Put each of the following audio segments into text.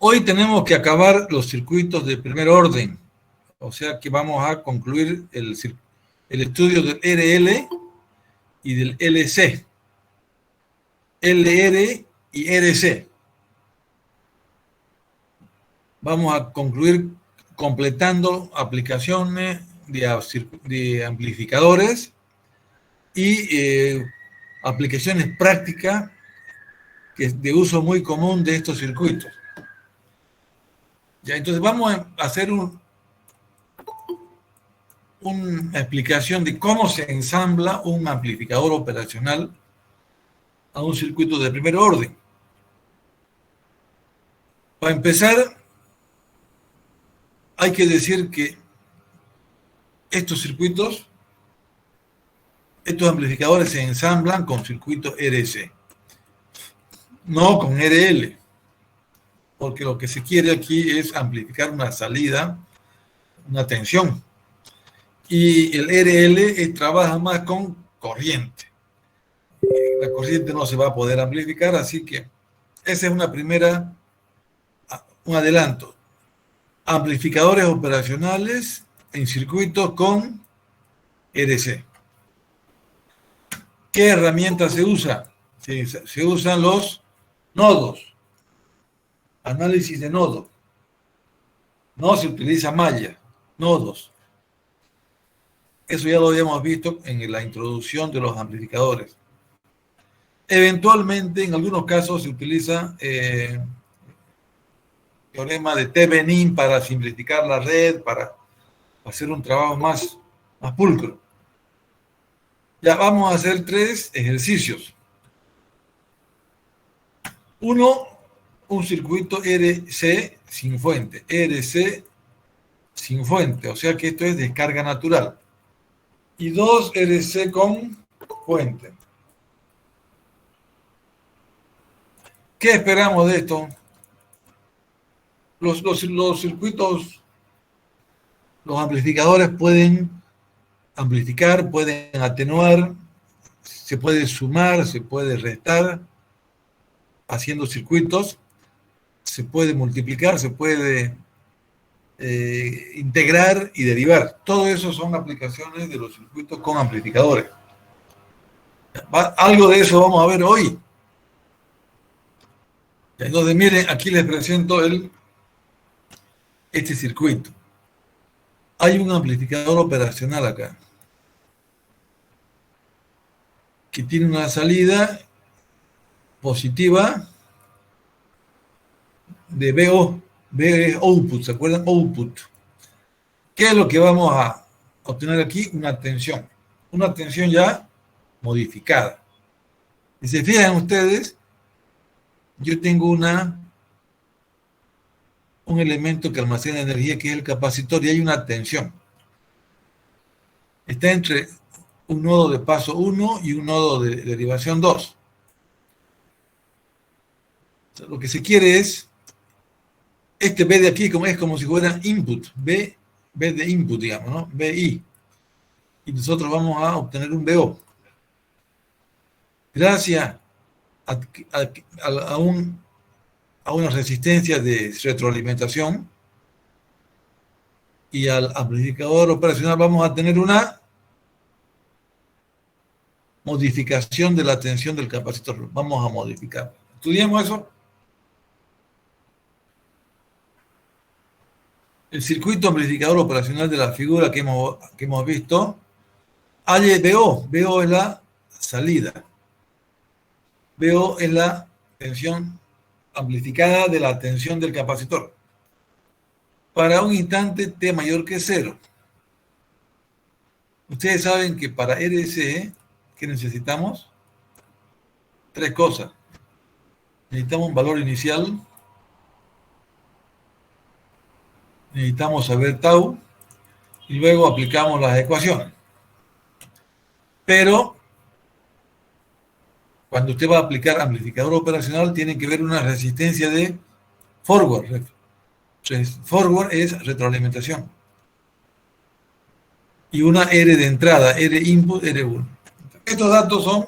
Hoy tenemos que acabar los circuitos de primer orden, o sea que vamos a concluir el estudio del RL y del LC, LR y RC. Vamos a concluir completando aplicaciones de amplificadores y aplicaciones prácticas que es de uso muy común de estos circuitos. Ya, entonces vamos a hacer una explicación de cómo se ensambla un amplificador operacional a un circuito de primer orden. Para empezar, hay que decir que estos amplificadores se ensamblan con circuito RC, no con RL, porque lo que se quiere aquí es amplificar una salida, una tensión. Y el RL trabaja más con corriente. La corriente no se va a poder amplificar, así que esa es un adelanto. Amplificadores operacionales en circuitos con RC. ¿Qué herramienta se usa? Se usan los nodos. Análisis de nodos. No se utiliza malla, nodos. Eso ya lo habíamos visto en la introducción de los amplificadores. Eventualmente, en algunos casos, se utiliza teorema de Thevenin para simplificar la red, para hacer un trabajo más pulcro. Ya vamos a hacer 3 ejercicios. Uno, un circuito RC sin fuente. RC sin fuente, o sea que esto es descarga natural. Y 2, RC con fuente. ¿Qué esperamos de esto? Los circuitos, los amplificadores pueden amplificar, pueden atenuar, se puede sumar, se puede restar haciendo circuitos, se puede multiplicar, se puede integrar y derivar. Todo eso son aplicaciones de los circuitos con amplificadores. Algo de eso vamos a ver hoy. Entonces, miren, aquí les presento este circuito. Hay un amplificador operacional acá que tiene una salida positiva de VO, V es output, ¿se acuerdan? Output. ¿Qué es lo que vamos a obtener aquí? Una tensión ya modificada. Y se fijan ustedes, yo tengo un elemento que almacena energía que es el capacitor y hay una tensión. Está entre un nodo de paso 1 y un nodo de derivación 2. O sea, lo que se quiere es, este B de aquí es como si fuera input, B de input, digamos, ¿no? BI. Y nosotros vamos a obtener un BO. Gracias a una resistencia de retroalimentación y al amplificador operacional vamos a tener una modificación de la tensión del capacitor. Vamos a modificar. ¿Estudiamos eso? El circuito amplificador operacional de la figura que hemos visto, hay BO. BO es la salida. BO es la tensión amplificada de la tensión del capacitor. Para un instante T mayor que 0. Ustedes saben que para RC, ¿qué necesitamos? 3 cosas. Necesitamos un valor inicial. Necesitamos saber tau. Y luego aplicamos las ecuaciones. Pero cuando usted va a aplicar amplificador operacional, tiene que ver una resistencia de forward. Forward es retroalimentación. Y una R de entrada, R input, R1. Estos datos son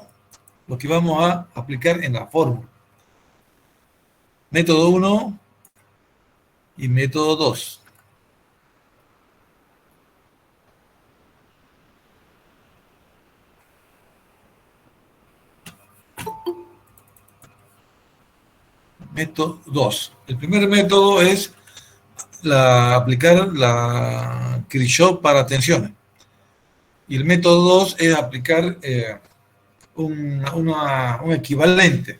los que vamos a aplicar en la fórmula. Método 1, y método 2. Método 2. El primer método es aplicar la Kirchhoff para tensiones. Y el método 2 es aplicar un equivalente,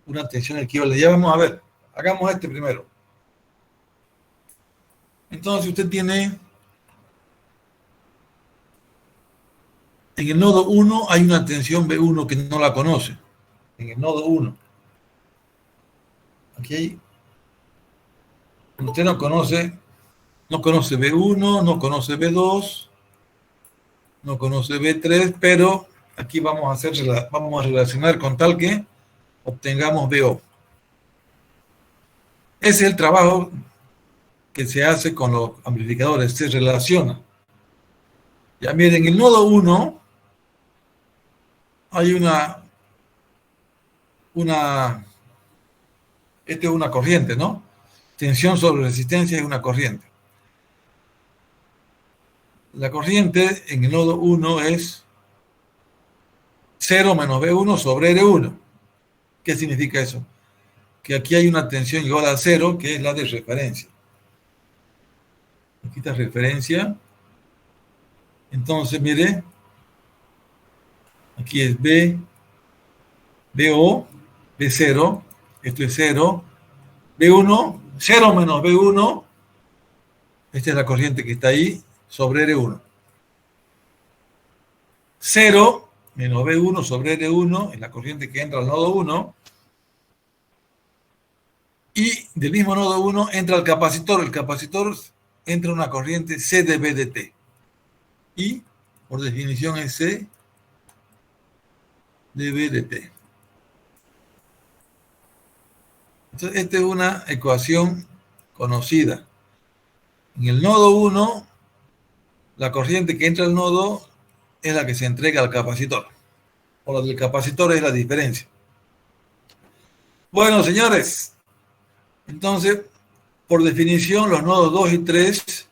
una tensión equivalente. Ya vamos a ver. Hagamos este primero. Entonces usted tiene, en el nodo 1 hay una tensión B1 que no la conoce. En el nodo 1. Aquí usted no conoce B1, no conoce B2, no conoce B3, pero aquí vamos a relacionar con tal que obtengamos BO. Ese es el trabajo que se hace con los amplificadores, se relaciona. Ya miren, en el nodo 1 hay esta es una corriente, ¿no? Tensión sobre resistencia es una corriente. La corriente en el nodo 1 es 0 menos B1 sobre R1. ¿Qué significa eso? Que aquí hay una tensión igual a 0, que es la de referencia. Aquí está referencia. Entonces, mire, aquí es BO, B0, esto es 0, B1, 0 menos B1, esta es la corriente que está ahí, sobre R1. 0 menos B1 sobre R1 es la corriente que entra al nodo 1, y del mismo nodo 1 entra el capacitor entra una corriente C de B de T, y por definición es C de B de T. Entonces, esta es una ecuación conocida. En el nodo 1, la corriente que entra al nodo es la que se entrega al capacitor. O la del capacitor es la diferencia. Bueno, señores, entonces, por definición, los nodos 2 y 3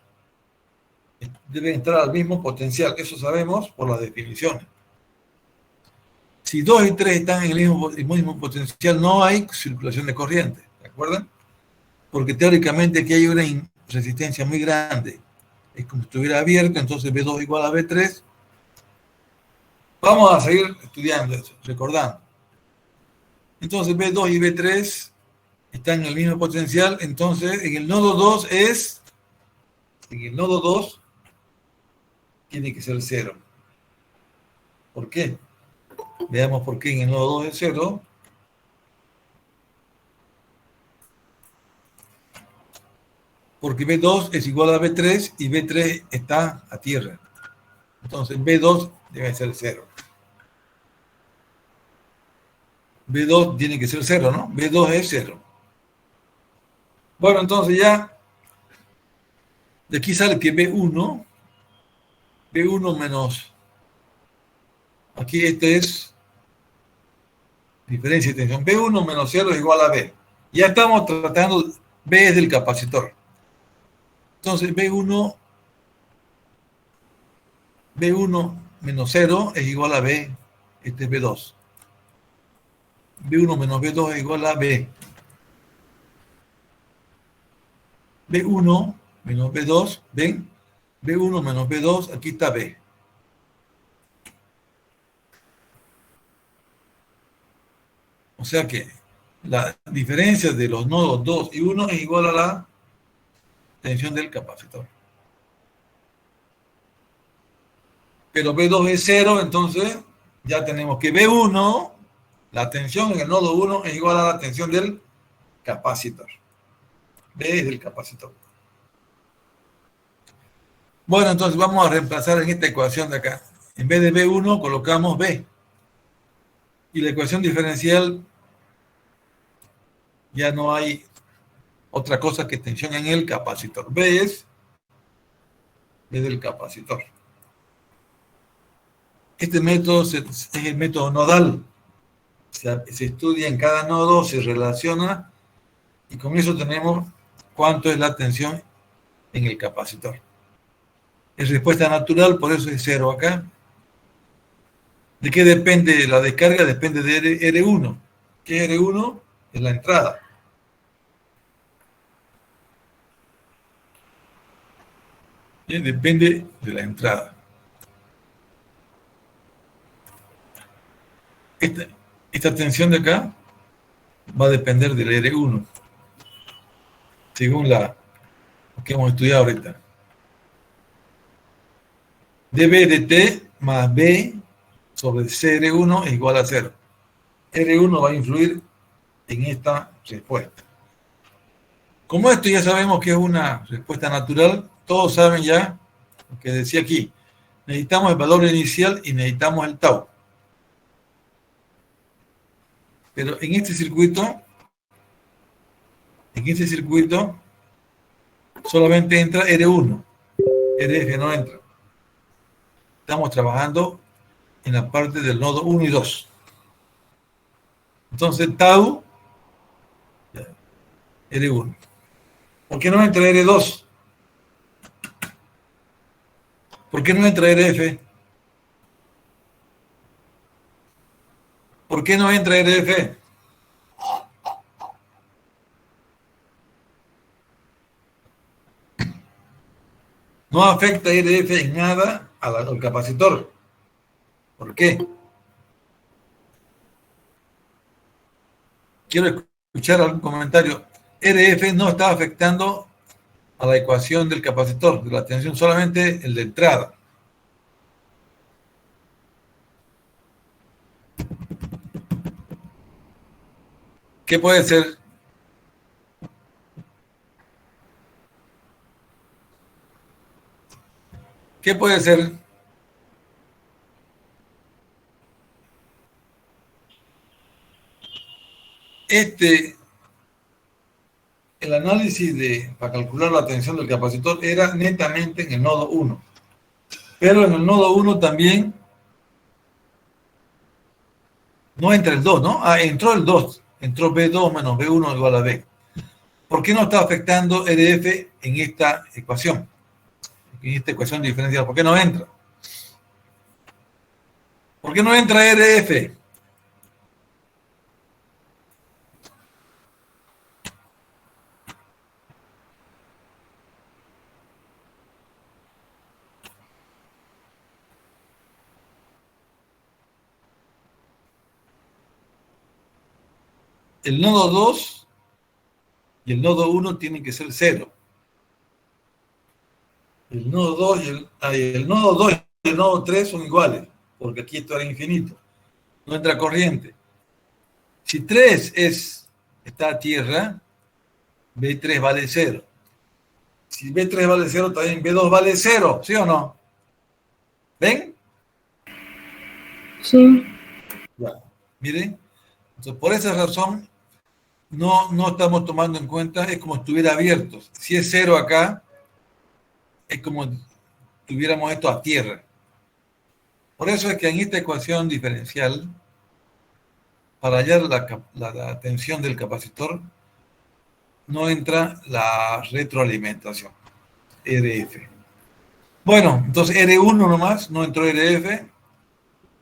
deben entrar al mismo potencial. Eso sabemos por las definiciones. Si 2 y 3 están en el mismo potencial, no hay circulación de corriente. ¿De acuerdo? Porque teóricamente aquí hay una resistencia muy grande. Es como si estuviera abierto, entonces B2 igual a B3. Vamos a seguir estudiando eso, recordando. Entonces B2 y B3 están en el mismo potencial, entonces en el nodo 2 tiene que ser 0. ¿Por qué? Veamos por qué en el nodo 2 es 0. Porque B2 es igual a B3 y B3 está a tierra. Entonces B2 debe ser 0. B2 tiene que ser 0, ¿no? B2 es 0. Bueno, entonces ya de aquí sale que B1 menos, aquí este es diferencia de tensión. B1 menos 0 es igual a B. Ya estamos tratando, B es del capacitor. Entonces B1 menos 0 es igual a B, este es B2. B1 menos B2 es igual a B. B1 menos B2, ¿ven? B1 menos B2, aquí está B. O sea que la diferencia de los nodos 2 y 1 es igual a la tensión del capacitor. Pero B2 es 0, entonces ya tenemos que B1, la tensión en el nodo 1 es igual a la tensión del capacitor. B es del capacitor. Bueno, entonces vamos a reemplazar en esta ecuación de acá. En vez de B1 colocamos B. Y la ecuación diferencial ya no hay otra cosa que tensión en el capacitor. B es del capacitor. Este método es el método nodal. Se estudia en cada nodo, se relaciona, y con eso tenemos cuánto es la tensión en el capacitor. Es respuesta natural, por eso es 0 acá. ¿De qué depende la descarga? Depende de R1. ¿Qué es R1? Es la entrada. Bien, depende de la entrada. Esta tensión de acá va a depender del R1, según lo que hemos estudiado ahorita. dB de T más B sobre CR1 es igual a 0. R1 va a influir en esta respuesta. Como esto ya sabemos que es una respuesta natural, todos saben ya lo que decía aquí. Necesitamos el valor inicial y necesitamos el tau. Pero en este circuito solamente entra R1. RF no entra. Estamos trabajando en la parte del nodo 1 y 2. Entonces, tau, R1. ¿Por qué no entra R2? ¿Por qué no entra RF? ¿Por qué no entra RF? No afecta RF en nada al capacitor. ¿Por qué? Quiero escuchar algún comentario. RF no está afectando a la ecuación del capacitor, de la tensión, solamente el de entrada. ¿Qué puede ser? ¿Qué puede ser? El análisis para calcular la tensión del capacitor era netamente en el nodo 1. Pero en el nodo 1 también no entra el 2, ¿no? Ah, entró el 2. Entró B2 menos B1 igual a B. ¿Por qué no está afectando RF en esta ecuación? En esta ecuación diferencial. ¿Por qué no entra? ¿Por qué no entra RF? El nodo 2 y el nodo 1 tienen que ser 0. El nodo 2 el nodo 2 y el nodo 3 son iguales, porque aquí esto era infinito. No entra corriente. Si 3 está a tierra, B3 vale 0. Si B3 vale 0, también B2 vale 0, ¿sí o no? ¿Ven? Sí. Ya. Miren. Entonces, por esa razón, no estamos tomando en cuenta, es como si estuviera abierto. Si es 0 acá, es como si tuviéramos esto a tierra. Por eso es que en esta ecuación diferencial, para hallar la tensión del capacitor, no entra la retroalimentación, RF. Bueno, entonces R1 nomás, no entró RF,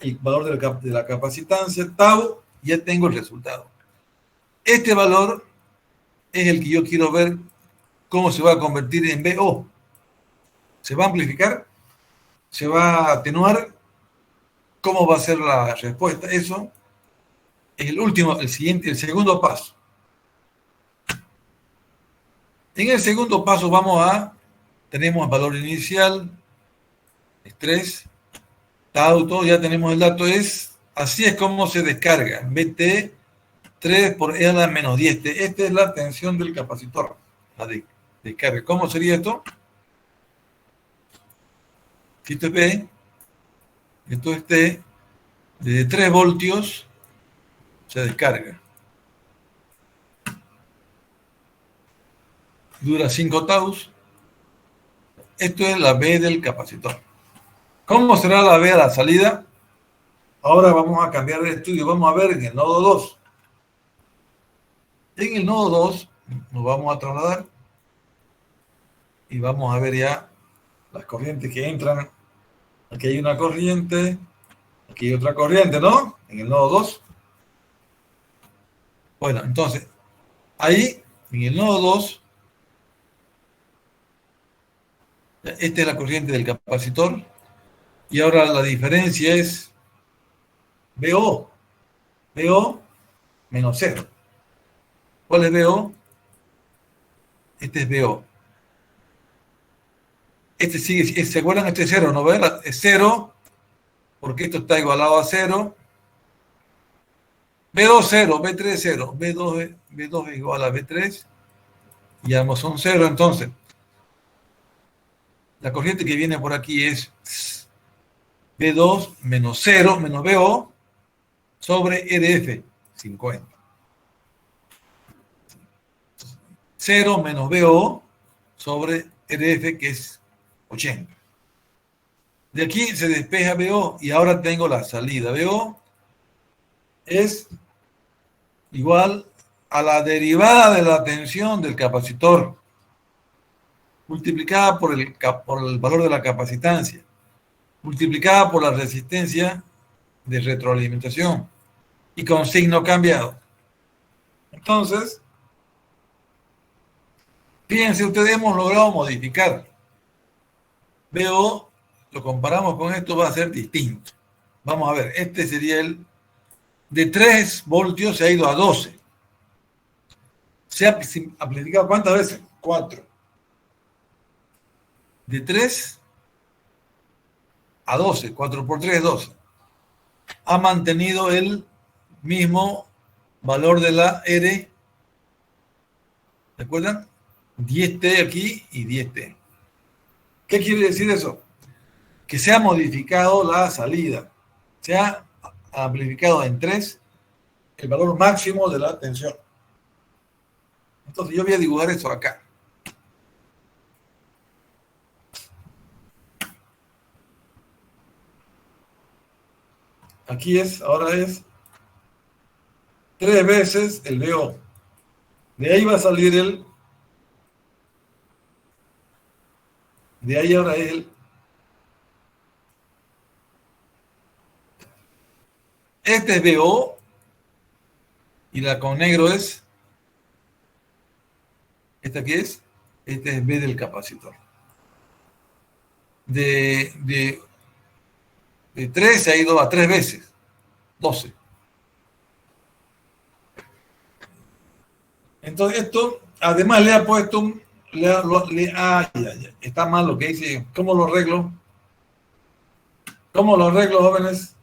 el valor de la capacitancia, tau, ya tengo el resultado. Este valor es el que yo quiero ver cómo se va a convertir en BO. ¿Se va a amplificar? ¿Se va a atenuar? ¿Cómo va a ser la respuesta? Eso es el segundo paso. En el segundo paso tenemos el valor inicial, estrés, tau, todo, ya tenemos el dato, así es como se descarga, BT 3 por E a la menos 10. Esta es la tensión del capacitor, la descarga. ¿Cómo sería esto? Si esto es P, esto es T, desde 3 voltios se descarga. Dura 5 taus. Esto es la B del capacitor. ¿Cómo será la B a la salida? Ahora vamos a cambiar de estudio. Vamos a ver en el nodo 2. En el nodo 2 nos vamos a trasladar. y vamos a ver ya las corrientes que entran. Aquí hay una corriente, aquí hay otra corriente, ¿no? En el nodo 2. Bueno, entonces, ahí, en el nodo 2, esta es la corriente del capacitor, y ahora la diferencia es BO, BO menos 0. ¿Cuál es BO? Este es BO. Este sigue, ¿se acuerdan? Este es 0, ¿no? ¿Verdad? Es 0, porque esto está igualado a 0. B2 0, B3 0, B2 es igual a B3, y ambos son 0, entonces la corriente que viene por aquí es B2 menos 0 menos BO sobre EDF 50. 0 menos BO sobre EDF, que es 80. De aquí se despeja BO y ahora tengo la salida. BO es igual a la derivada de la tensión del capacitor multiplicada por el valor de la capacitancia, multiplicada por la resistencia de retroalimentación y con signo cambiado. Entonces, fíjense ustedes, hemos logrado modificar. BO, lo comparamos con esto, va a ser distinto. Vamos a ver, este sería el de 3 voltios, se ha ido a 12. ¿Se ha amplificado cuántas veces? 4. De 3 a 12, 4 por 3 es 12. Ha mantenido el mismo valor de la R. ¿Recuerdan? 10T aquí y 10T. ¿Qué quiere decir eso? Que se ha modificado la salida. Se ha amplificado en 3 el valor máximo de la tensión. Entonces yo voy a dibujar eso acá. Aquí ahora es 3 veces el BO. De ahí va a salir de ahí ahora es este es BO y la con negro es, ¿esta qué es? Este es B del capacitor. De 3 se ha ido a 3 veces, 12. Entonces esto, además le ha puesto ya, está mal lo que dice. ¿Cómo lo arreglo? ¿Cómo lo arreglo, jóvenes?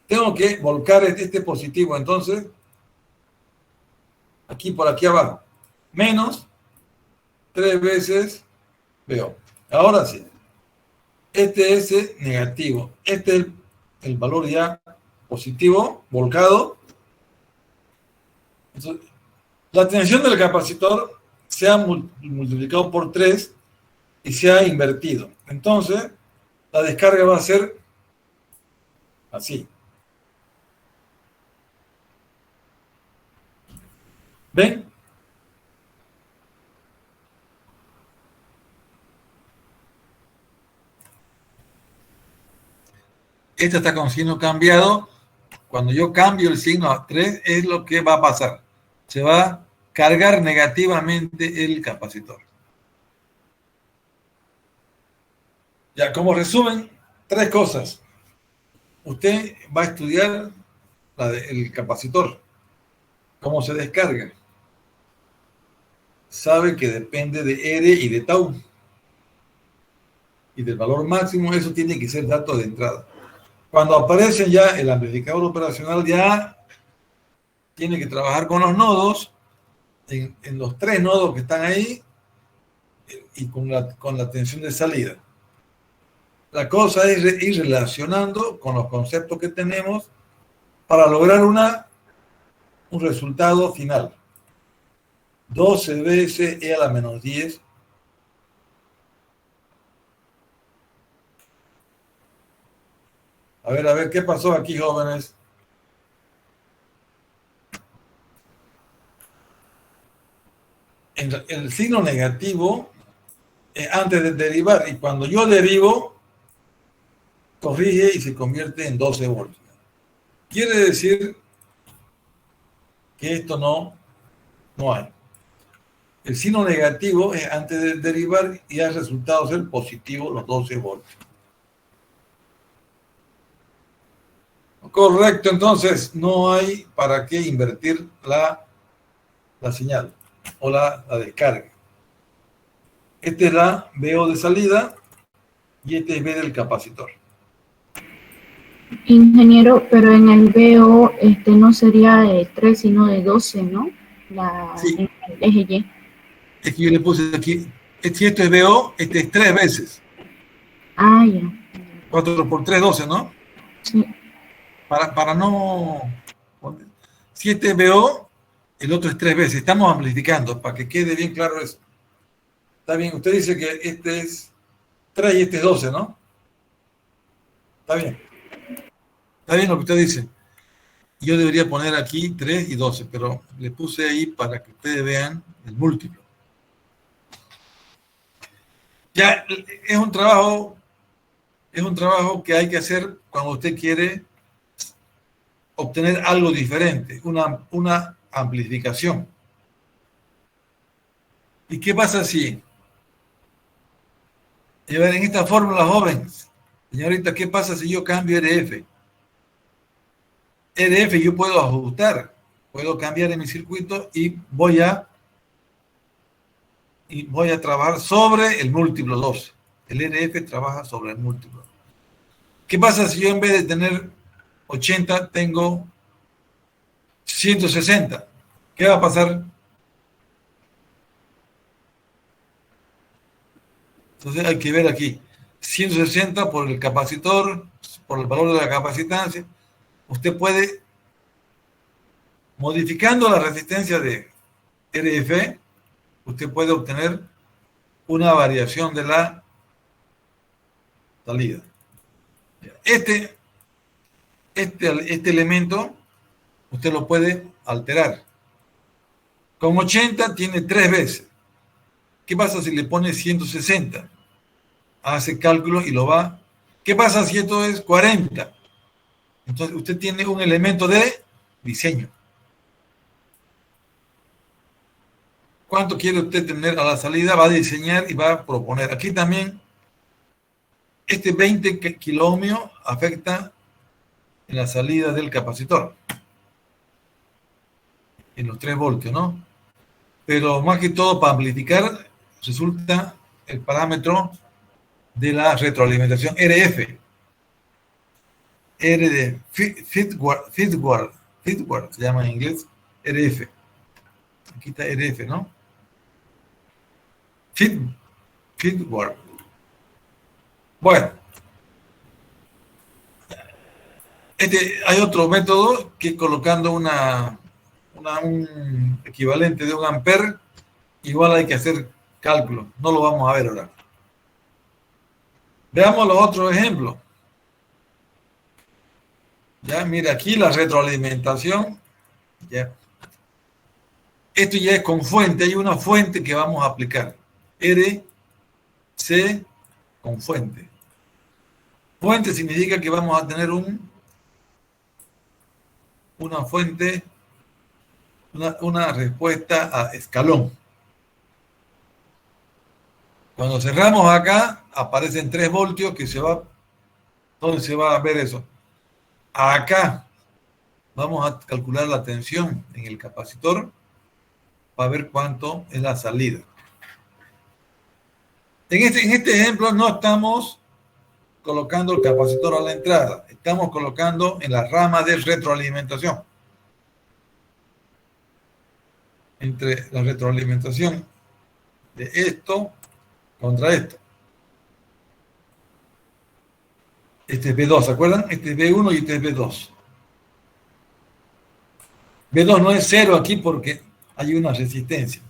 Tengo que volcar este positivo, entonces, aquí por aquí abajo, menos 3 veces BO. Ahora sí, este es negativo, este es el valor ya positivo, volcado. Entonces, la tensión del capacitor se ha multiplicado por 3 y se ha invertido. Entonces, la descarga va a ser así. ¿Ven? Esta está con signo cambiado. Cuando yo cambio el signo a 3, es lo que va a pasar. Se va a cargar negativamente el capacitor. Ya, como resumen, 3 cosas. Usted va a estudiar el capacitor, cómo se descarga. Sabe que depende de R y de tau. Y del valor máximo, eso tiene que ser dato de entrada. Cuando aparece ya el amplificador operacional, ya tiene que trabajar con los nodos, en los 3 nodos que están ahí, y con la tensión de salida. La cosa es ir relacionando con los conceptos que tenemos para lograr un resultado final. 12 veces E a la menos 10. A ver, ¿qué pasó aquí, jóvenes? En el signo negativo antes de derivar. Y cuando yo derivo, corrige y se convierte en 12 voltios. Quiere decir que esto no hay. El signo negativo es antes de derivar y ha resultado ser positivo los 12 voltios. Correcto, entonces no hay para qué invertir la señal o la descarga. Esta es la VO de salida y este es V del capacitor. Ingeniero, pero en el VO no sería de 3, sino de 12, ¿no? Sí. El eje Y. Es que yo le puse aquí, si esto es VO, este es 3 veces. Ah, ya. 4 por 3, 12, ¿no? Sí. Para no... Si este es VO, el otro es 3 veces. Estamos amplificando para que quede bien claro eso. Está bien, usted dice que este es 3 y este es 12, ¿no? Está bien. Está bien lo que usted dice. Yo debería poner aquí 3 y 12, pero le puse ahí para que ustedes vean el múltiplo. Ya es un trabajo que hay que hacer cuando usted quiere obtener algo diferente, una amplificación. ¿Y qué pasa si, en esta fórmula joven, señorita, qué pasa si yo cambio RF? RF yo puedo ajustar, puedo cambiar en mi circuito y voy a trabajar sobre el múltiplo 12. El RF trabaja sobre el múltiplo. ¿Qué pasa si yo en vez de tener 80 tengo 160? ¿Qué va a pasar? Entonces hay que ver aquí. 160 por el capacitor, por el valor de la capacitancia. Usted puede, modificando la resistencia de RF, usted puede obtener una variación de la salida. Este elemento usted lo puede alterar. Con 80 tiene 3 veces. ¿Qué pasa si le pone 160? Hace cálculo y lo va. ¿Qué pasa si esto es 40? Entonces usted tiene un elemento de diseño. ¿Cuánto quiere usted tener a la salida? Va a diseñar y va a proponer. Aquí también, este 20 kiloohmios afecta en la salida del capacitor. En los 3 voltios, ¿no? Pero más que todo, para amplificar, resulta el parámetro de la retroalimentación RF. R de Fitward, se llama en inglés, RF. Aquí está RF, ¿no? Fitward. Bueno. Hay otro método que es colocando un equivalente de 1 amper. Igual hay que hacer cálculos. No lo vamos a ver ahora. Veamos los otros ejemplos. Ya, mira aquí la retroalimentación. Ya. Esto ya es con fuente. Hay una fuente que vamos a aplicar. RC con fuente. Fuente significa que vamos a tener una fuente, una respuesta a escalón. Cuando cerramos acá, aparecen 3 voltios que se va. ¿Dónde se va a ver eso? Acá. Vamos a calcular la tensión en el capacitor para ver cuánto es la salida. En este ejemplo no estamos colocando el capacitor a la entrada. Estamos colocando en la rama de retroalimentación. Entre la retroalimentación de esto contra esto. Este es B2, ¿se acuerdan? Este es B1 y este es B2. B2 no es 0 aquí porque hay una resistencia.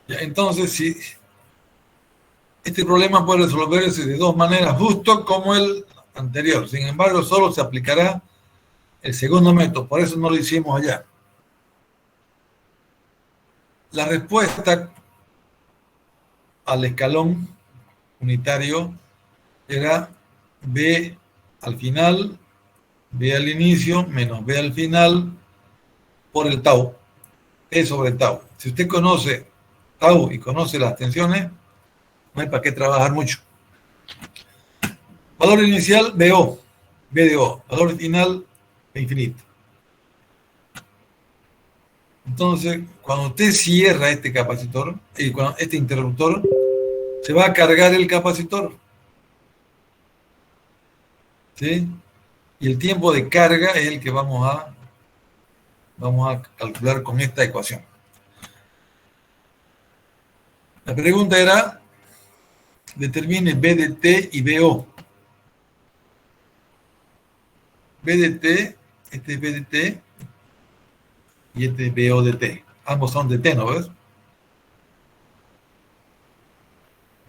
Ya, entonces, si este problema puede resolverse de 2 maneras, justo como el anterior. Sin embargo, solo se aplicará el segundo método. Por eso no lo hicimos allá. La respuesta al escalón unitario era B al final, B al inicio, menos B al final, por el tau, E sobre tau. Si usted conoce tau y conoce las tensiones, no hay para qué trabajar mucho. Valor inicial, BO, B de O. Valor final, B infinito. Entonces, cuando usted cierra este capacitor, este interruptor, se va a cargar el capacitor. ¿Sí? Y el tiempo de carga es el que vamos a calcular con esta ecuación. La pregunta era, determine B de T y BO. B de T, este es B de T, y este es BO de T. Ambos son de T, ¿no ves?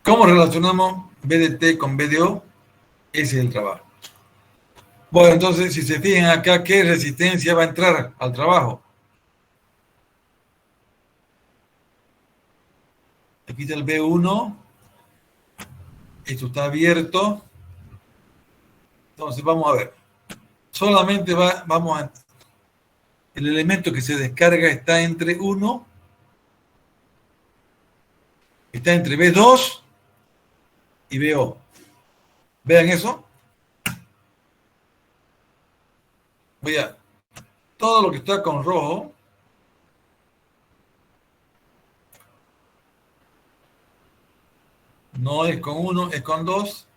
¿Cómo relacionamos B de T con B de O? Ese es el trabajo. Bueno, entonces, si se fijan acá, ¿qué resistencia va a entrar al trabajo? Aquí está el B1. Esto está abierto. Entonces, vamos a ver. Solamente el elemento que se descarga está entre 1, está entre B2 y BO. ¿Vean eso? Todo lo que está con rojo no es con 1, es con 2.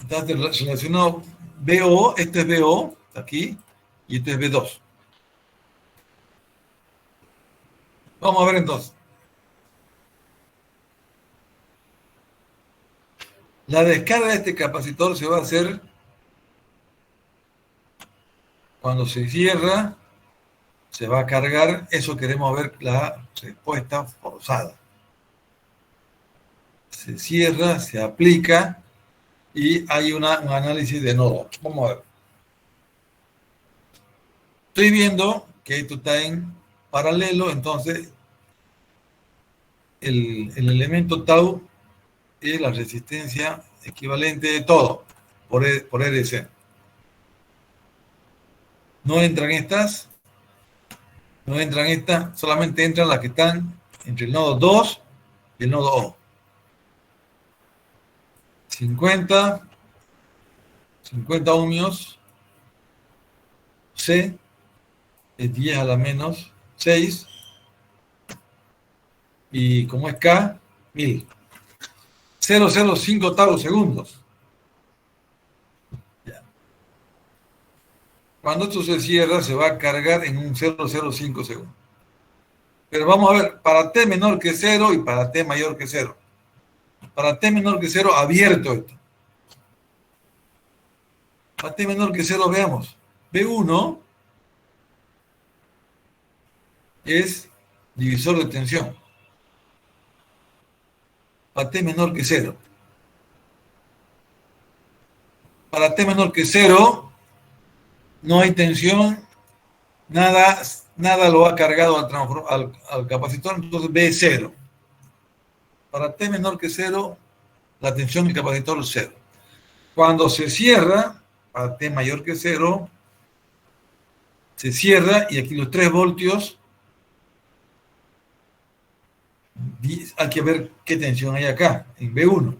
Está relacionado BO, este es BO, aquí, y este es B2. Vamos a ver entonces. La descarga de este capacitor se va a hacer cuando se cierra, se va a cargar. Eso queremos ver la respuesta forzada. Se cierra, se aplica y hay un análisis de nodo. Vamos a ver. Estoy viendo que esto está en paralelo, entonces el elemento tau es la resistencia equivalente de todo por RC. No entran estas, solamente entran las que están entre el nodo 2 y el nodo O. 50 ohmios, C es 10 a la menos 6, y como es K, 1000. 0,05 tau segundos. Cuando esto se cierra, se va a cargar en un 0,05 segundos. Pero vamos a ver, para T menor que 0 y para T mayor que 0. Para T menor que 0, abierto esto. Para T menor que 0, veamos. B1 es divisor de tensión. Para T menor que 0. Para T menor que 0, no hay tensión, nada lo ha cargado al capacitor, entonces B0. Para T menor que 0, la tensión del capacitor es 0. Cuando se cierra, para T mayor que 0, se cierra y aquí los 3 voltios, hay que ver qué tensión hay acá, en B1.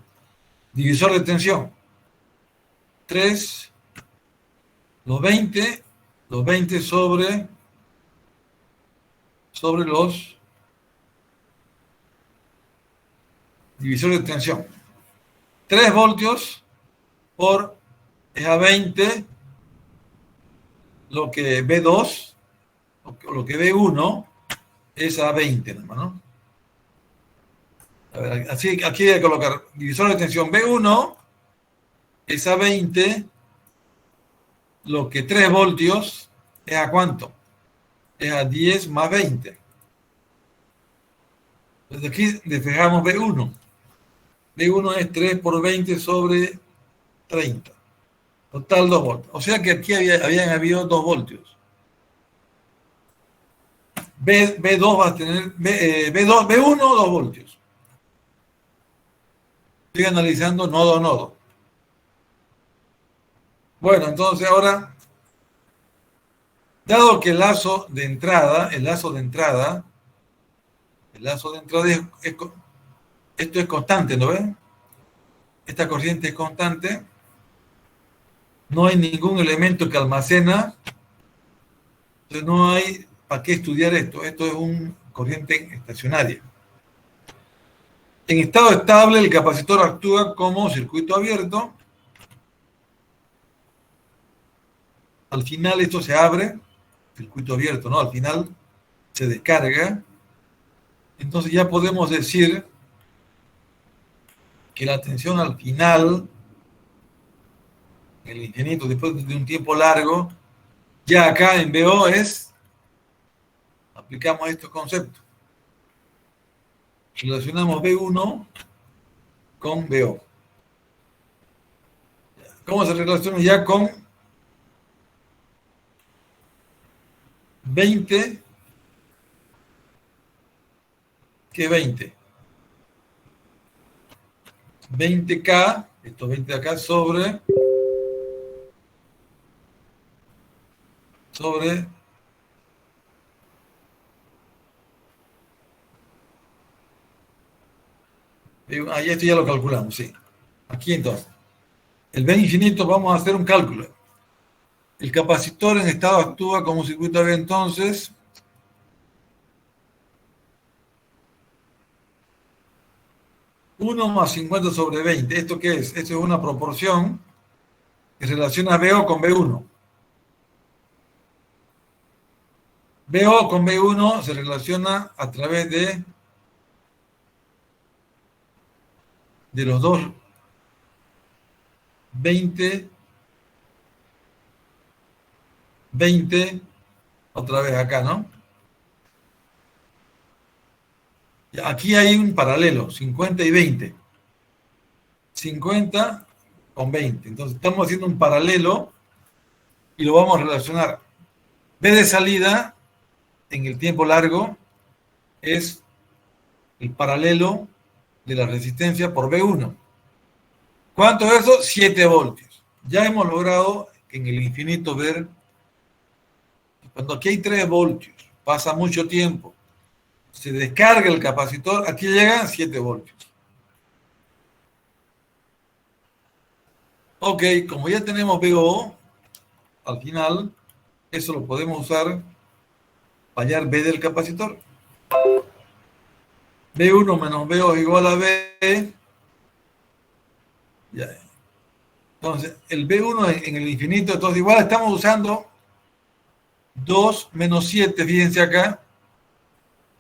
Divisor de tensión, 3, los 20 sobre los divisores de tensión. 3 voltios por es a 20, lo que B2, lo que B1 es a 20, ¿no? A ver, así, aquí hay que colocar divisor de tensión B1 es a 20, lo que 3 voltios es a ¿cuánto? Es a 10 más 20. Desde aquí despejamos B1. B1 es 3 por 20 sobre 30. Total 2 voltios. O sea que aquí habían habido 2 voltios. B2 va a tener, B1, 2 voltios. Estoy analizando nodo a nodo. Bueno, entonces ahora, dado que el lazo de entrada esto es constante, ¿no ven? Esta corriente es constante. No hay ningún elemento que almacena. Entonces no hay para qué estudiar esto. Esto es una corriente estacionaria. En estado estable, el capacitor actúa como circuito abierto. Al final esto se abre, circuito abierto, ¿no? Al final se descarga. Entonces ya podemos decir que la tensión al final, el infinito, después de un tiempo largo, ya acá en BO aplicamos estos conceptos. Relacionamos B1 con BO. ¿Cómo se relaciona ya con 20? ¿Qué 20? 20K, estos 20 de acá, sobre ahí esto ya lo calculamos, sí. Aquí entonces, el B infinito, vamos a hacer un cálculo. El capacitor en estado actúa como circuito abierto, entonces 1 más 50 sobre 20. ¿Esto qué es? Esto es una proporción que relaciona BO con B1. BO con B1 se relaciona a través de los dos 20, otra vez acá, ¿no? Aquí hay un paralelo, 50 y 20. 50 con 20. Entonces estamos haciendo un paralelo y lo vamos a relacionar. B de salida en el tiempo largo es el paralelo de la resistencia por B1. ¿Cuánto es eso? 7 voltios. Ya hemos logrado en el infinito ver que cuando aquí hay 3 voltios, pasa mucho tiempo, se descarga el capacitor, aquí llegan 7 voltios. Ok, como ya tenemos BO, al final, eso lo podemos usar para hallar B del capacitor. B1 menos BO es igual a B. Ya. Entonces, el B1 en el infinito, entonces igual estamos usando 2 menos 7, fíjense acá,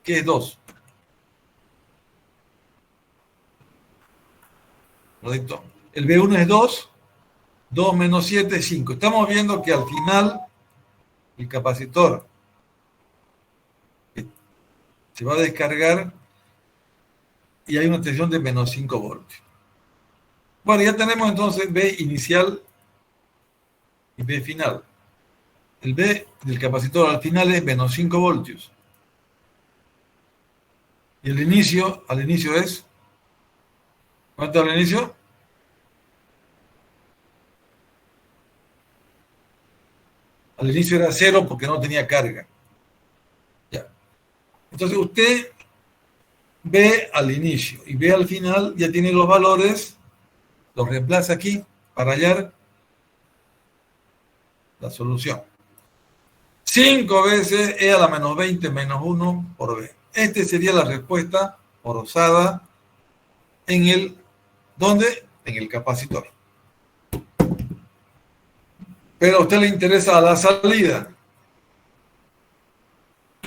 que es 2. ¿Correcto? El B1 es 2, 2 menos 7 es 5. Estamos viendo que al final el capacitor se va a descargar y hay una tensión de menos 5 voltios. Bueno, ya tenemos entonces B inicial y B final. El B del capacitor al final es menos 5 voltios. Y al inicio es, ¿cuánto al inicio? Al inicio era 0 porque no tenía carga. Ya. Entonces usted ve al inicio y ve al final, ya tiene los valores, los reemplaza aquí para hallar la solución. 5 veces E a la menos 20 menos 1 por B. Esta sería la respuesta forzada en el, ¿dónde? En el capacitor. Pero a usted le interesa la salida.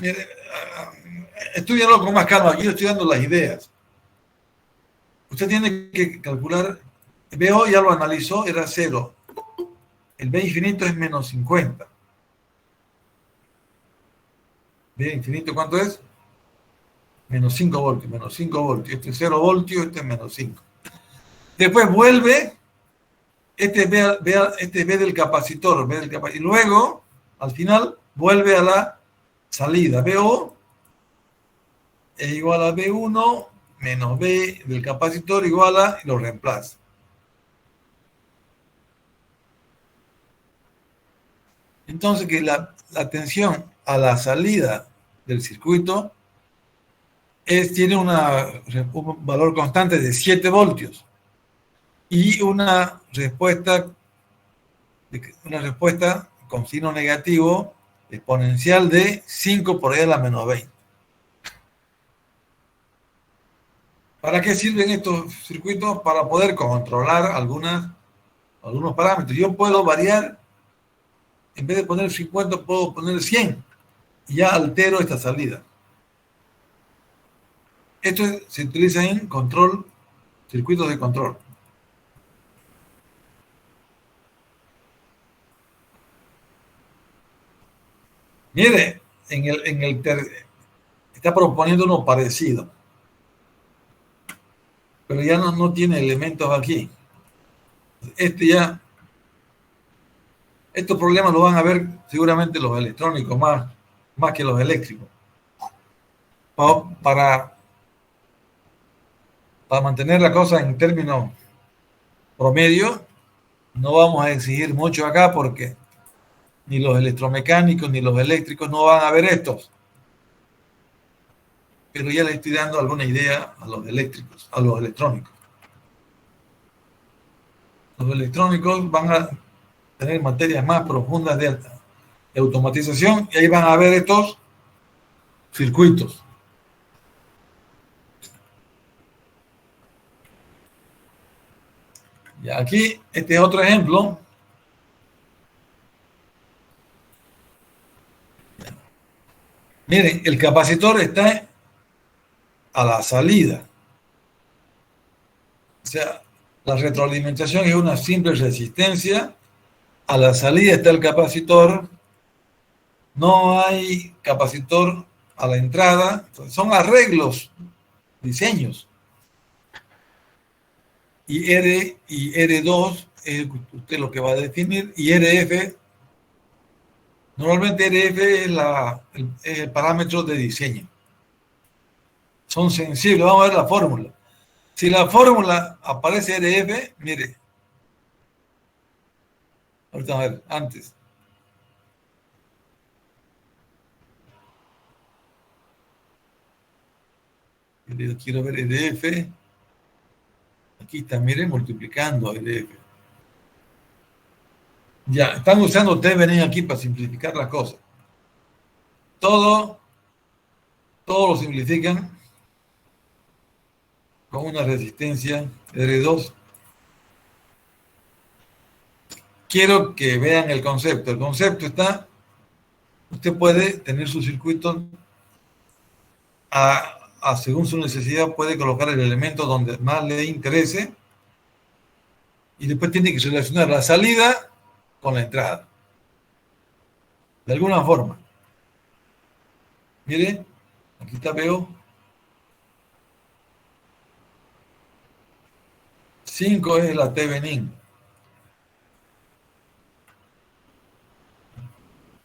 Mire, estúdialo con más calma, aquí yo estoy dando las ideas. Usted tiene que calcular, BO ya lo analizó, era 0. El B infinito es menos 50. B infinito, ¿cuánto es? Menos 5 voltios, menos 5 voltios. Este es 0 voltios, este es menos 5. Después vuelve, este es B del capacitor, y luego, al final, vuelve a la salida, BO, es igual a B1 menos B del capacitor igual a, y lo reemplazo. Entonces que la tensión a la salida del circuito tiene un valor constante de 7 voltios y una respuesta con signo negativo exponencial de 5 por e a la menos 20. ¿Para qué sirven estos circuitos? Para poder controlar algunos parámetros. Yo puedo variar, en vez de poner 50, puedo poner 100 y ya altero esta salida. Esto se utiliza en circuitos de control. Mire, está proponiendo uno parecido, pero ya no tiene elementos aquí. Estos problemas los van a ver seguramente los electrónicos más que los eléctricos. Para mantener la cosa en términos promedio, no vamos a exigir mucho acá porque ni los electromecánicos ni los eléctricos no van a ver estos. Pero ya le estoy dando alguna idea a los eléctricos, a los electrónicos. Los electrónicos van a tener materias más profundas de automatización y ahí van a ver estos circuitos. Y aquí, este es otro ejemplo. Miren, el capacitor está a la salida. O sea, la retroalimentación es una simple resistencia. A la salida está el capacitor. No hay capacitor a la entrada. Son arreglos, diseños. Y R y R2 es usted lo que va a definir. Y RF, normalmente RF es el parámetro de diseño. Son sensibles. Vamos a ver la fórmula. Si la fórmula aparece RF, mire. Ahorita vamos a ver, antes. Quiero ver RF. Aquí está, mire, multiplicando RF. Ya, están usando Thevenin aquí para simplificar las cosas. Todo lo simplifican con una resistencia R2. Quiero que vean el concepto. El concepto está, usted puede tener su circuito según su necesidad, puede colocar el elemento donde más le interese y después tiene que relacionar la salida con la entrada. De alguna forma. Mire, aquí está, veo 5 es la Thevenin.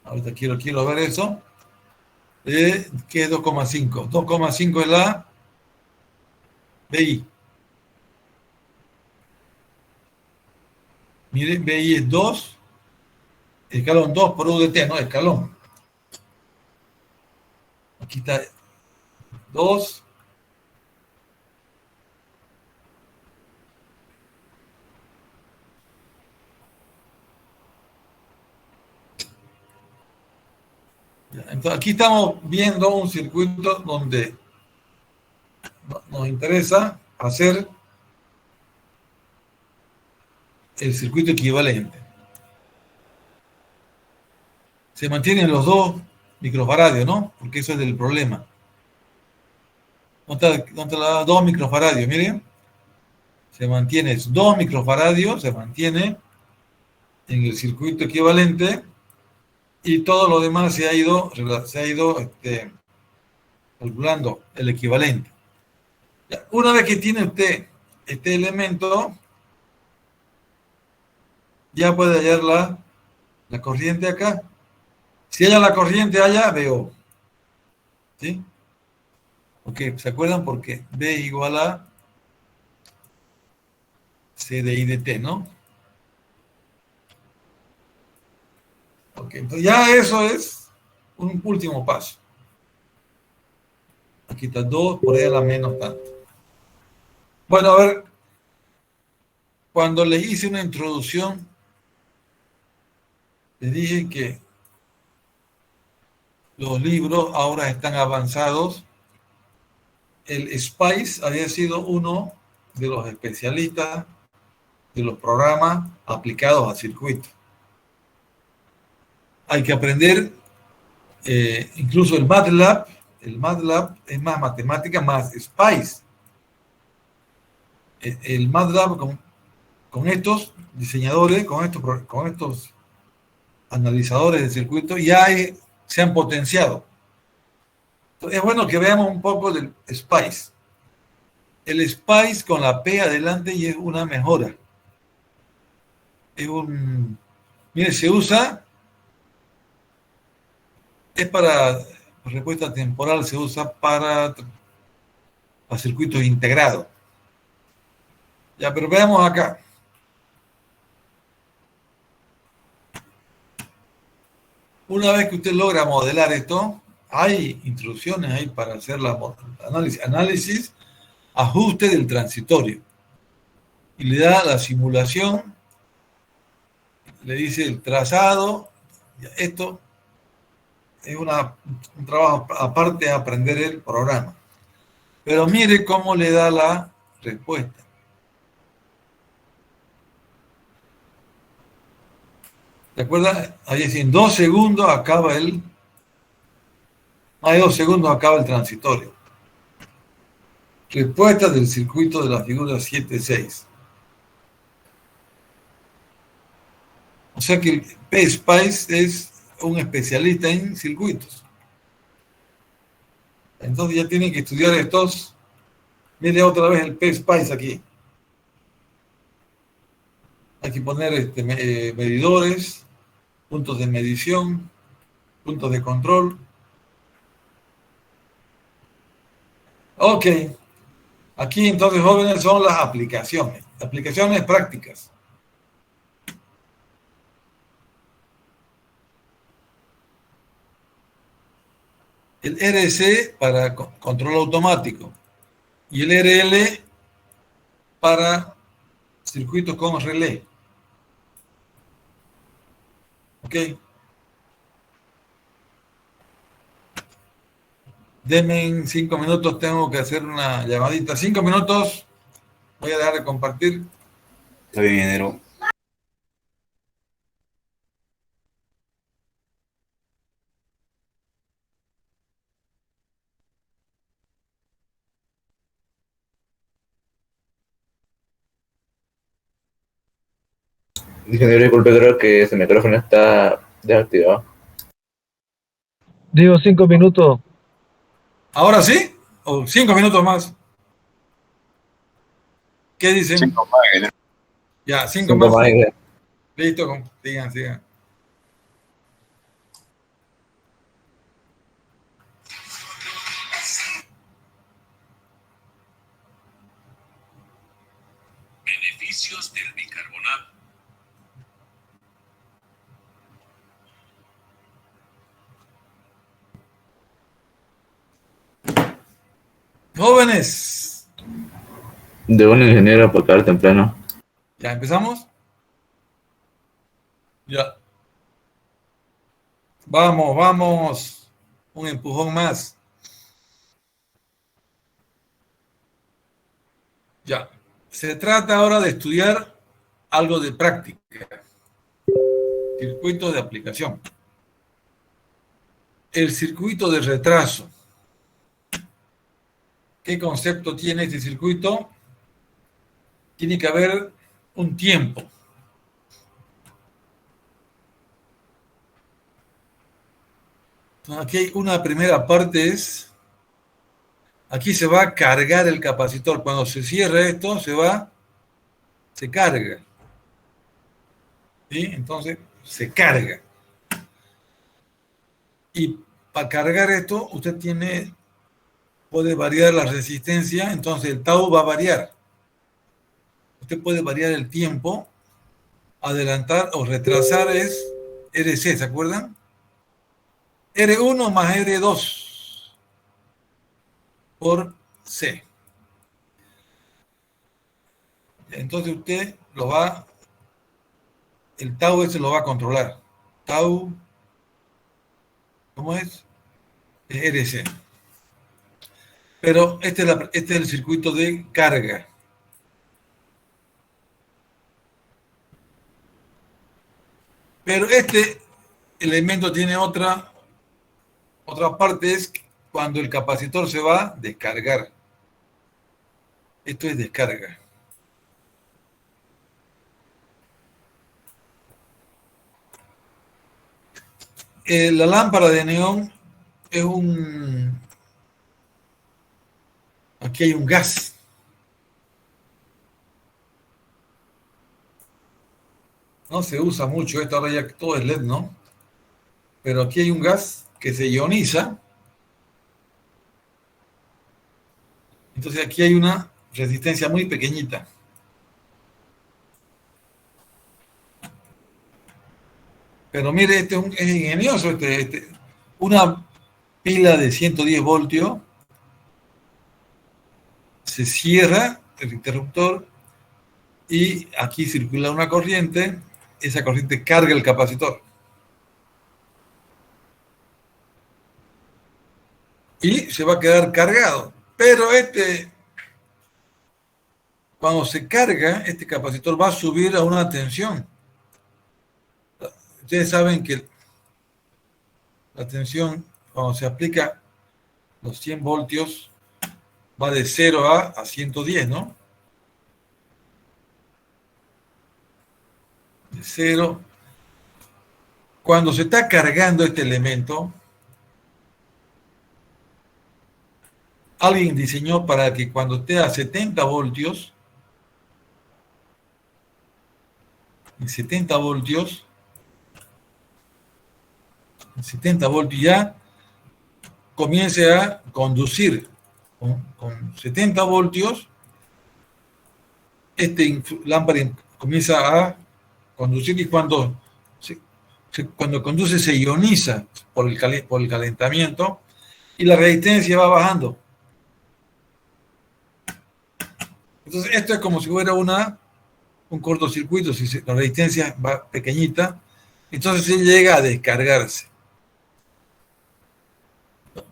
Ahorita quiero ver eso. ¿Qué es 2,5? 2,5 es la BI. Miren, BI es 2. Escalón 2 por UDT, no, escalón. Aquí está 2. Entonces, aquí estamos viendo un circuito donde nos interesa hacer el circuito equivalente. Se mantienen los 2 microfaradios, ¿no? Porque eso es el problema. ¿Dónde está los 2 microfaradios? Miren. Se mantiene 2 microfaradios, se mantiene en el circuito equivalente y todo lo demás se ha ido calculando el equivalente. Una vez que tiene usted este elemento, ya puede hallar la corriente acá. Si halla la corriente allá, veo. ¿Sí? Ok, ¿se acuerdan? Porque B igual a C de I de T, ¿no? Ok, entonces ya eso es un último paso. Aquí está 2, por ahí a la menos tanto. Bueno, a ver, cuando les hice una introducción, les dije que los libros ahora están avanzados. El SPICE había sido uno de los especialistas de los programas aplicados a circuitos. Hay que aprender incluso el MATLAB. El MATLAB es más matemática, más SPICE. El MATLAB con estos diseñadores, con estos analizadores de circuitos, ya se han potenciado. Entonces, es bueno que veamos un poco del SPICE. El SPICE con la P adelante y es una mejora. Mire, se usa, es para respuesta temporal, se usa para circuitos integrados. Ya, pero veamos acá. Una vez que usted logra modelar esto, hay instrucciones ahí para hacer la análisis, ajuste del transitorio. Y le da la simulación, le dice el trazado. Esto es un trabajo aparte de aprender el programa. Pero mire cómo le da la respuesta. ¿De acuerdo? Ahí en 2 segundos acaba el transitorio. Respuesta del circuito de la figura 7.6. O sea que el PSPICE es un especialista en circuitos. Entonces ya tienen que estudiar estos. Mire otra vez el PSPICE aquí. Hay que poner medidores, puntos de medición, puntos de control. Ok. Aquí entonces, jóvenes, son las aplicaciones prácticas. El RC para control automático y el RL para circuitos con relé. Ok. Denme en 5 minutos, tengo que hacer una llamadita. 5 minutos, voy a dejar de compartir. Está bien, ingeniero. Ingeniero, disculpe, creo que ese micrófono está desactivado. Digo 5 minutos. ¿Ahora sí? ¿O 5 minutos más? ¿Qué dicen? 5 más, ingeniero. Ya, 5 5 más. más, ingeniero. Listo, sigan. Beneficios del bicarbonato. Jóvenes, De un ingeniero por caer temprano. ¿ya empezamos? Ya. Vamos. Un empujón más. Ya. Se trata ahora de estudiar algo de práctica. Circuito de aplicación. El circuito de retraso. ¿Qué concepto tiene este circuito? Tiene que haber un tiempo. Aquí hay una primera parte aquí se va a cargar el capacitor. Cuando se cierra esto, se carga. ¿Sí? Entonces, se carga. Y para cargar esto, usted tiene puede variar la resistencia, entonces el tau va a variar. Usted puede variar el tiempo, adelantar o retrasar es RC, ¿se acuerdan? R1 más R2 por C. Entonces usted el tau ese lo va a controlar. Tau, ¿cómo es? Es RC. Pero este es el circuito de carga. Pero este elemento tiene otra parte, es cuando el capacitor se va a descargar. Esto es descarga. La lámpara de neón es aquí hay un gas. No se usa mucho esto, ahora ya todo es LED, ¿no? Pero aquí hay un gas que se ioniza. Entonces aquí hay una resistencia muy pequeñita. Pero mire, es ingenioso. Una pila de 110 voltios se cierra el interruptor y aquí circula una corriente. Esa corriente carga el capacitor. Y se va a quedar cargado. Pero cuando se carga, este capacitor va a subir a una tensión. Ustedes saben que la tensión, cuando se aplica los 100 voltios, va de 0 a 110, ¿no? De 0. Cuando se está cargando este elemento, alguien diseñó para que cuando esté a 70 voltios, en 70 voltios ya comience a conducir. Con 70 voltios, lámpara comienza a conducir y cuando conduce se ioniza por el calentamiento y la resistencia va bajando. Entonces esto es como si fuera un cortocircuito, si la resistencia va pequeñita, entonces se llega a descargarse.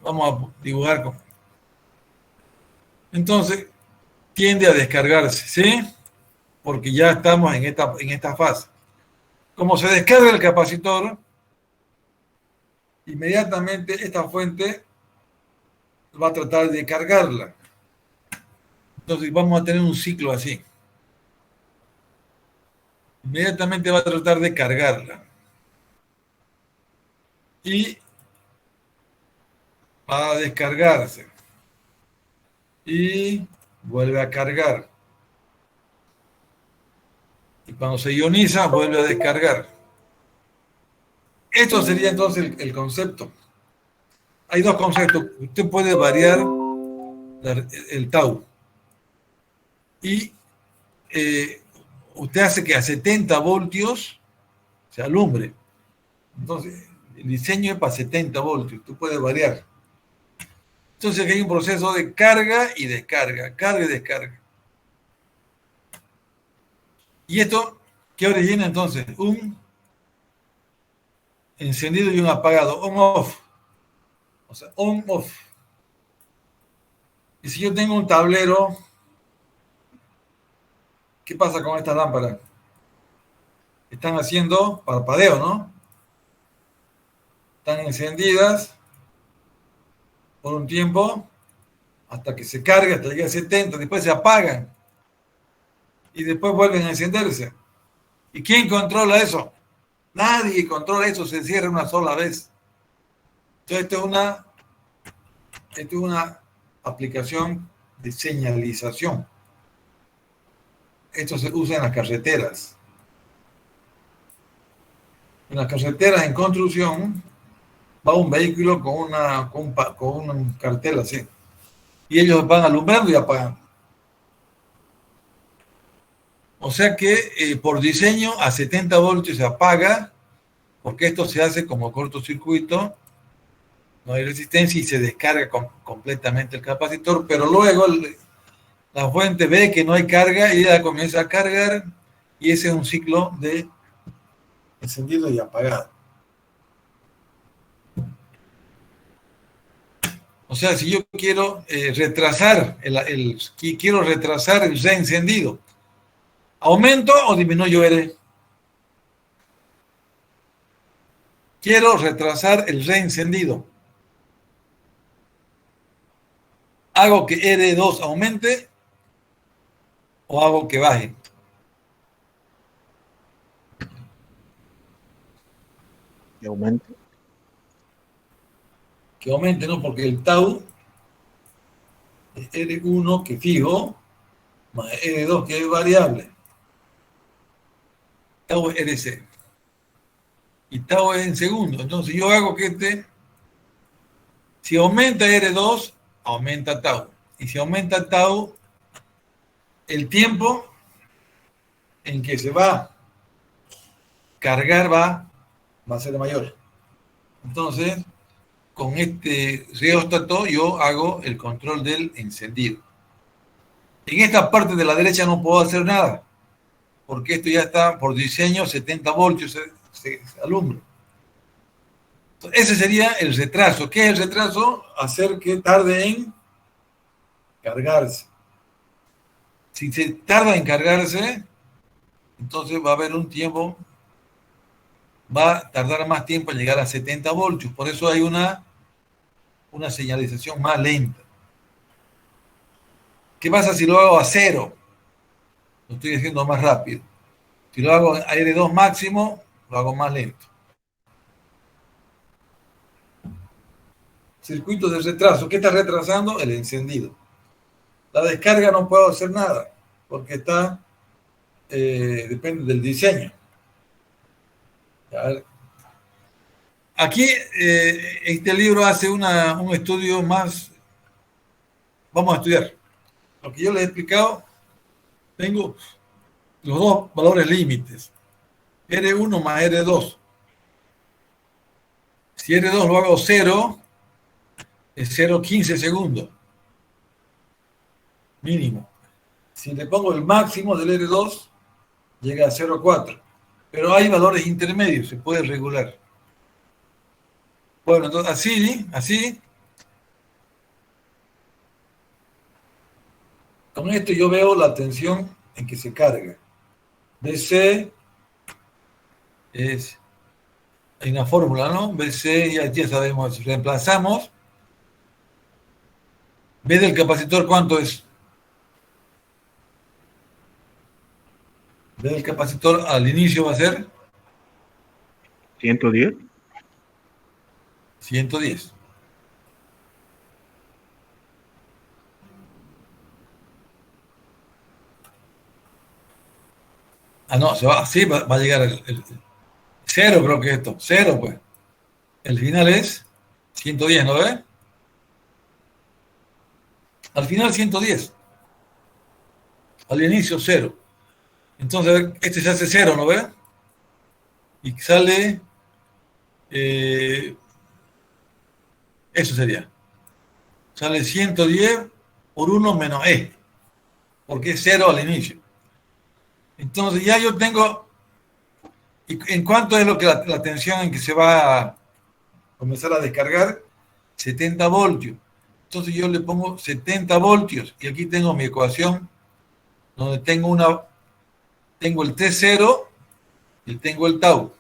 Vamos a dibujar entonces tiende a descargarse, ¿sí? Porque ya estamos en esta fase. Como se descarga el capacitor, inmediatamente esta fuente va a tratar de cargarla. Entonces vamos a tener un ciclo así. Inmediatamente va a tratar de cargarla. Y va a descargarse. Y vuelve a cargar. Y cuando se ioniza, vuelve a descargar. Esto sería entonces el concepto. Hay dos conceptos. Usted puede variar el tau. Y usted hace que a 70 voltios se alumbre. Entonces, el diseño es para 70 voltios. Tú puedes variar. Entonces, aquí hay un proceso de carga y descarga. Carga y descarga. ¿Y esto qué origina entonces? Un encendido y un apagado. On-off. O sea, on-off. Y si yo tengo un tablero, ¿qué pasa con esta lámpara? Están haciendo parpadeo, ¿no? Están encendidas por un tiempo hasta que se carga, hasta llegar a 70, después se apagan y después vuelven a encenderse. ¿Y quién controla eso? Nadie controla eso, se cierra una sola vez. Entonces, esto es una aplicación de señalización. Esto se usa en las carreteras. En las carreteras en construcción va un vehículo con un cartel así. y ellos van alumbrando y apagando. O sea que por diseño a 70 voltios se apaga, porque esto se hace como cortocircuito, no hay resistencia y se descarga completamente el capacitor, pero luego la fuente ve que no hay carga y ya comienza a cargar, y ese es un ciclo de encendido y apagado. O sea, si yo quiero retrasar quiero retrasar el reencendido, ¿aumento o disminuyo R? Quiero retrasar el reencendido. ¿Hago que R2 aumente o hago que baje? Que aumente. Que aumente, ¿no? Porque el tau es R1 que fijo, más R2 que es variable. Tau es RC. Y tau es en segundo. Entonces yo hago que si aumenta R2, aumenta tau. Y si aumenta tau, el tiempo en que se va a cargar va a ser mayor. Entonces, con este reóstato yo hago el control del encendido. En esta parte de la derecha no puedo hacer nada, porque esto ya está por diseño, 70 voltios se alumbra. Entonces, ese sería el retraso. ¿Qué es el retraso? Hacer que tarde en cargarse. Si se tarda en cargarse, entonces va a haber un tiempo, va a tardar más tiempo en llegar a 70 voltios. Por eso hay una señalización más lenta. ¿Qué pasa si lo hago a 0? Lo estoy haciendo más rápido. Si lo hago a R2 máximo, lo hago más lento. Circuito de retraso. ¿Qué está retrasando? El encendido. La descarga no puedo hacer nada, porque depende del diseño. Aquí, este libro hace un estudio más. Vamos a estudiar. Lo que yo les he explicado, tengo los dos valores límites. R1 más R2. Si R2 lo hago 0, es 0,15 segundos. Mínimo. Si le pongo el máximo del R2, llega a 0,4. Pero hay valores intermedios, se puede regular. Bueno, entonces así. Con esto yo veo la tensión en que se carga. BC hay una fórmula, ¿no? BC ya sabemos, reemplazamos. B del capacitor, ¿cuánto es? B del capacitor al inicio va a ser 110. 110. No, así va a llegar el 0, creo que esto. 0, pues. El final es 110, ¿no ves? Al final 110. Al inicio 0. Entonces, este se hace 0, ¿no ves? Y sale... eso sería. Sale 110 por 1 menos E. Porque es 0 al inicio. Entonces ya yo tengo... ¿En cuánto es lo que la tensión en que se va a comenzar a descargar? 70 voltios. Entonces yo le pongo 70 voltios. Y aquí tengo mi ecuación donde tengo el T0 y tengo el tau.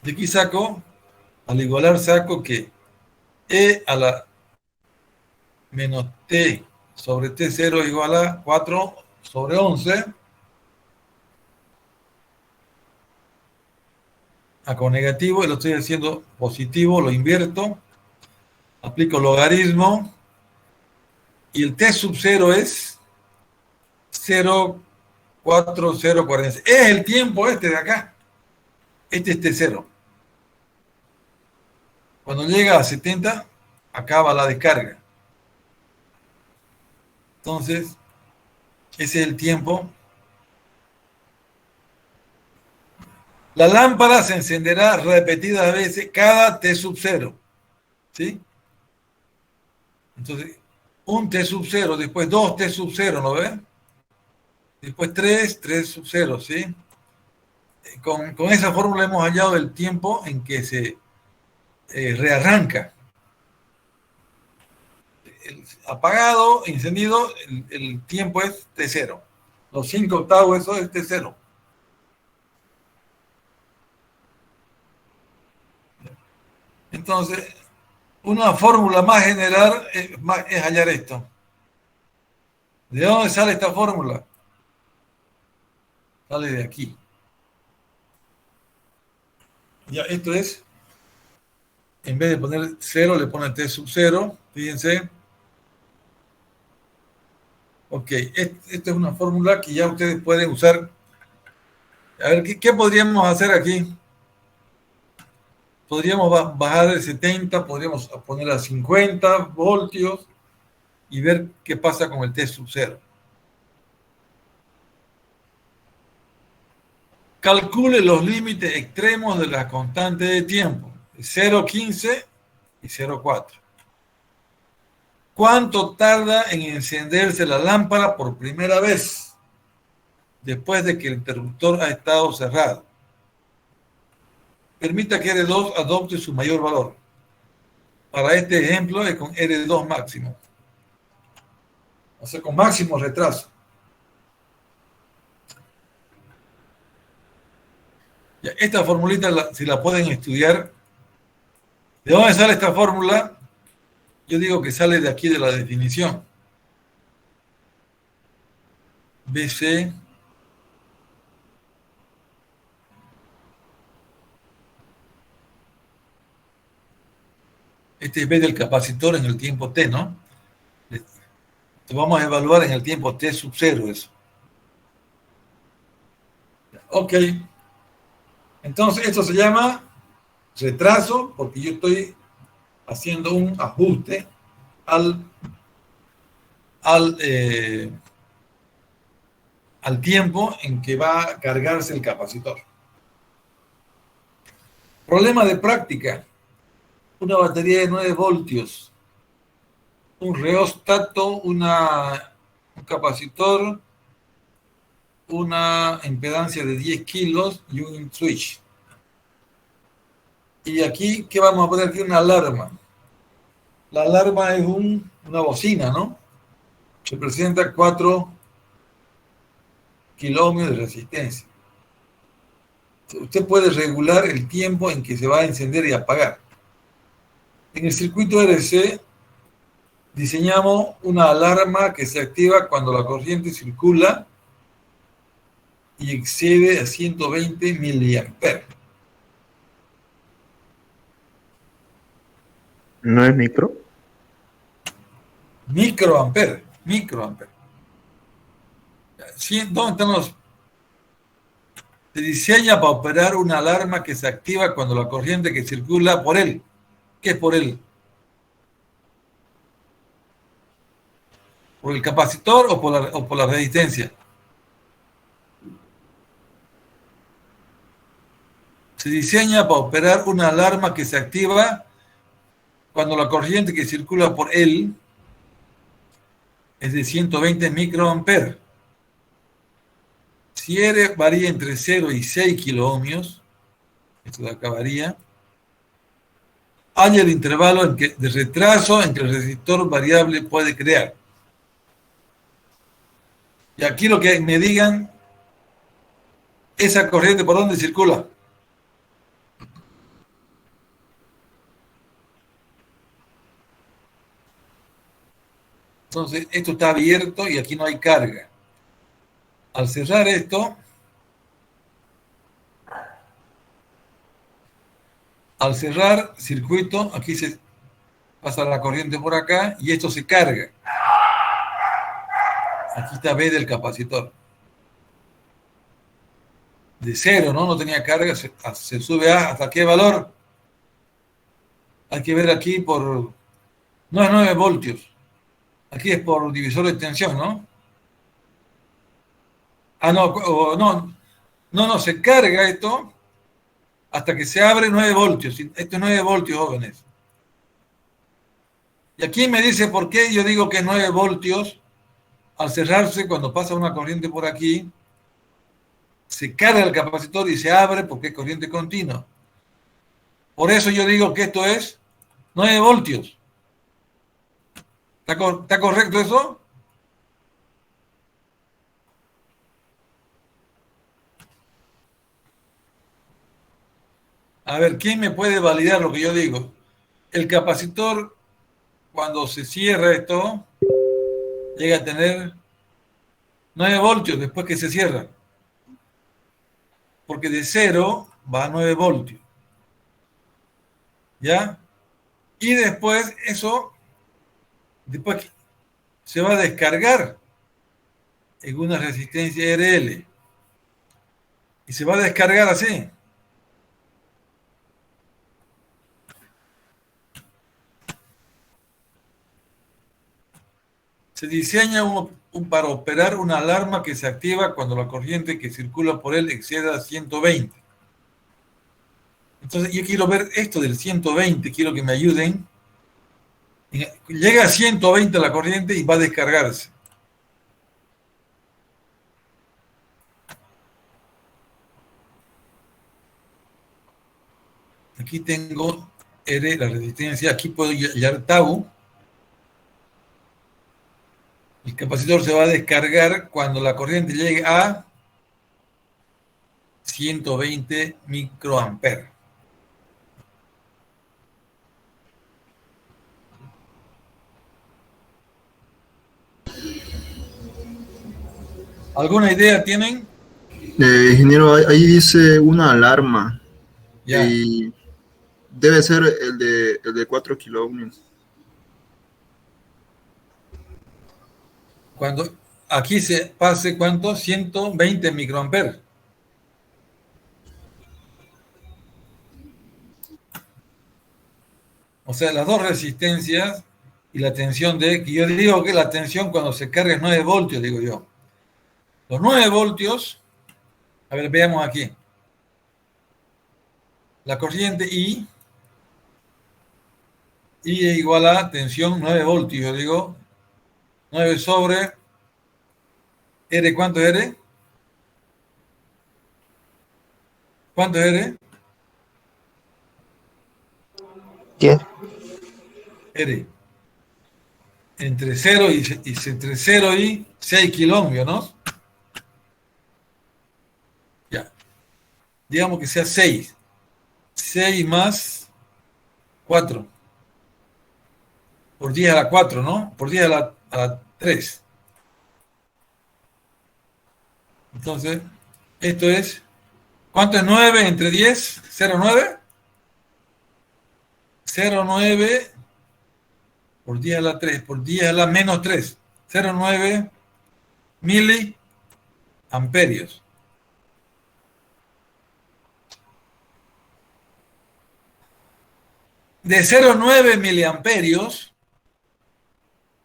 De aquí saco, al igualar saco que E a la menos T sobre T0 igual a 4 sobre 11. Con negativo, y lo estoy haciendo positivo, lo invierto, aplico logaritmo, y el T sub 0 es 0,4040. Es el tiempo este de acá. Este es T0. Cuando llega a 70, acaba la descarga. Entonces, ese es el tiempo. La lámpara se encenderá repetidas veces cada T sub 0. ¿Sí? Entonces, un T sub 0, después 2 T sub 0, ¿no ven? Después 3 sub 0, ¿sí? Con esa fórmula hemos hallado el tiempo en que se rearranca. Apagado, encendido, el tiempo es T0. Los 5 octavos, eso es T0. Entonces, una fórmula más general es hallar esto. ¿De dónde sale esta fórmula? Sale de aquí. Ya, esto es, en vez de poner 0, le pone T sub 0, fíjense. Ok, esta es una fórmula que ya ustedes pueden usar. A ver, ¿qué podríamos hacer aquí? Podríamos bajar de 70, podríamos poner a 50 voltios y ver qué pasa con el T sub 0. Calcule los límites extremos de las constantes de tiempo, 0,15 y 0,4. ¿Cuánto tarda en encenderse la lámpara por primera vez después de que el interruptor ha estado cerrado? Permita que R2 adopte su mayor valor. Para este ejemplo es con R2 máximo. O sea, con máximo retraso. Ya, esta formulita, si la pueden estudiar, ¿de dónde sale esta fórmula? Yo digo que sale de aquí de la definición. BC este es B del capacitor en el tiempo T, ¿no? Lo vamos a evaluar en el tiempo T sub 0 eso. Ok. Entonces, esto se llama retraso porque yo estoy haciendo un ajuste al tiempo en que va a cargarse el capacitor. Problema de práctica. Una batería de 9 voltios, un reóstato, un capacitor, una impedancia de 10 kilos y un switch. Y aquí, ¿qué vamos a poner aquí? Una alarma. La alarma es una bocina, ¿no? Que presenta 4 kilómetros de resistencia. Usted puede regular el tiempo en que se va a encender y apagar. En el circuito RC diseñamos una alarma que se activa cuando la corriente circula y excede a 120 miliamperes. ¿No es micro? Microamperes. ¿Dónde están los? Se diseña para operar una alarma que se activa cuando la corriente que circula por él. ¿Qué es por él? ¿Por el capacitor o por la resistencia? Se diseña para operar una alarma que se activa cuando la corriente que circula por él es de 120 microamperes. Si R varía entre 0 y 6 kiloohmios, esto de acá varía, hay el intervalo de retraso en que el resistor variable puede crear. Y aquí lo que me digan, esa corriente por dónde circula. Entonces, esto está abierto y aquí no hay carga. Al cerrar esto, al cerrar circuito, aquí se pasa la corriente por acá y esto se carga. Aquí está B del capacitor. De 0, ¿no? No tenía carga, se sube a ¿hasta qué valor? Hay que ver aquí por No es 9 voltios. Aquí es por divisor de tensión, ¿no? Ah, no, no, se carga esto hasta que se abre 9 voltios. Esto es 9 voltios, jóvenes. Y aquí me dice por qué yo digo que es 9 voltios. Al cerrarse, cuando pasa una corriente por aquí, se carga el capacitor y se abre porque es corriente continua. Por eso yo digo que esto es 9 voltios. ¿Está correcto eso? A ver, ¿quién me puede validar lo que yo digo? El capacitor, cuando se cierra esto, llega a tener 9 voltios después que se cierra. Porque de 0 va a 9 voltios. ¿Ya? Y después después se va a descargar en una resistencia RL. Y se va a descargar así. Se diseña para operar una alarma que se activa cuando la corriente que circula por él exceda 120. Entonces, yo quiero ver esto del 120, quiero que me ayuden. Llega a 120 la corriente y va a descargarse. Aquí tengo R, la resistencia. Aquí puedo hallar tau. El capacitor se va a descargar cuando la corriente llegue a 120 microamperes. ¿Alguna idea tienen? Ingeniero, ahí dice una alarma. Ya. Y debe ser el de 4 kiloohms. Cuando aquí se pase, ¿cuánto? 120 microamperes. O sea, las dos resistencias y la tensión que yo digo que la tensión cuando se carga es 9 voltios, digo yo. Los 9 voltios, a ver, veamos aquí. La corriente I es igual a tensión 9 voltios, yo digo 9 sobre R, ¿cuánto es R? ¿Cuánto es R? 10. R. Entre 0 entre 0 y 6 kilómetros, ¿no? Ya. Digamos que sea 6. 6 más 4. Por 10 a la 4, ¿no? Por 10 a la 3. Entonces, esto es... ¿Cuánto es 9 entre 10? ¿0,9? 0,9 por 10 a la 3, por 10 a la menos 3. 0,9 miliamperios. De 0,9 miliamperios,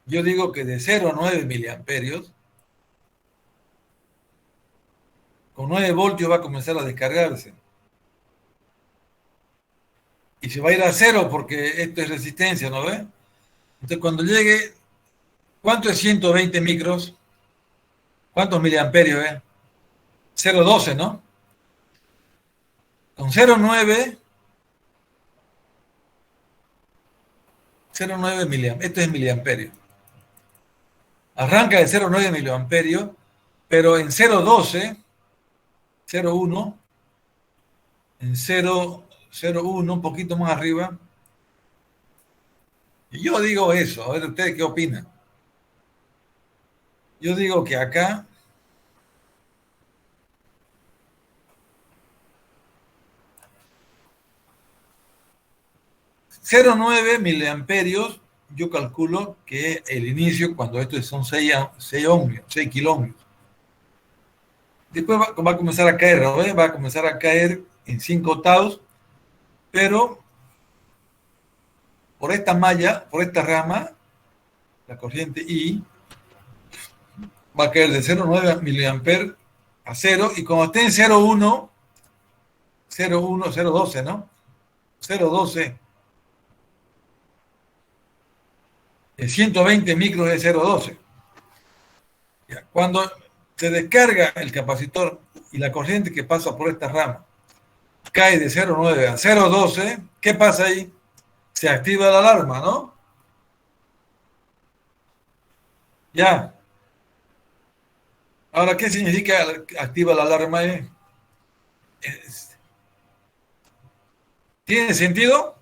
yo digo que de 0,9 miliamperios, con 9 voltios va a comenzar a descargarse. Y se va a ir a 0 porque esto es resistencia, ¿no ve? Entonces cuando llegue, ¿cuánto es 120 micros? ¿Cuántos miliamperios es? 0,12, ¿no? Con 0,9 miliamperios. Esto es miliamperio. Arranca de 0,9 miliamperios, pero en 0,12, 0,1, en 0,1, un poquito más arriba. Y yo digo eso, a ver ustedes qué opinan. Yo digo que acá ...0,9 miliamperios, yo calculo que el inicio, cuando esto son 6 ohmios, 6 kilómetros. Después va a comenzar a caer, ¿no? Va a comenzar a caer en 5 octavos, pero por esta malla, por esta rama, la corriente I, va a caer de 0,9 miliamperes a 0, y cuando esté en 0,1, 0,12, ¿no? 0,12, 120 micros de 0,12. Cuando se descarga el capacitor y la corriente que pasa por esta rama cae de 0,9 a 0,12, ¿qué pasa ahí? Se activa la alarma, ¿no? Ya. Ahora, ¿qué significa activa la alarma? ¿Tiene sentido?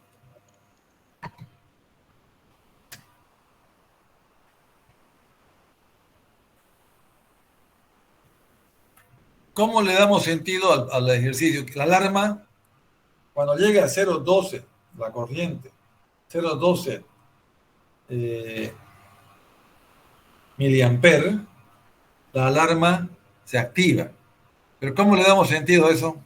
¿Cómo le damos sentido al ejercicio? La alarma, cuando llega a 0,12, la corriente, 0,12 miliamperes, la alarma se activa. ¿Pero cómo le damos sentido a eso?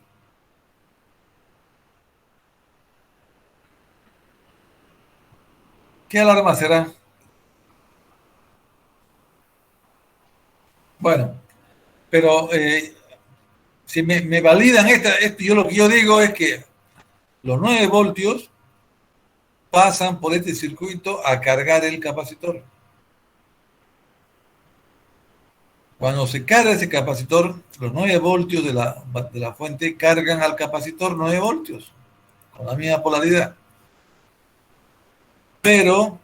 ¿Qué alarma será? Bueno, pero si me validan yo lo que yo digo es que los 9 voltios pasan por este circuito a cargar el capacitor. Cuando se carga ese capacitor, los 9 voltios de la fuente cargan al capacitor 9 voltios, con la misma polaridad. Pero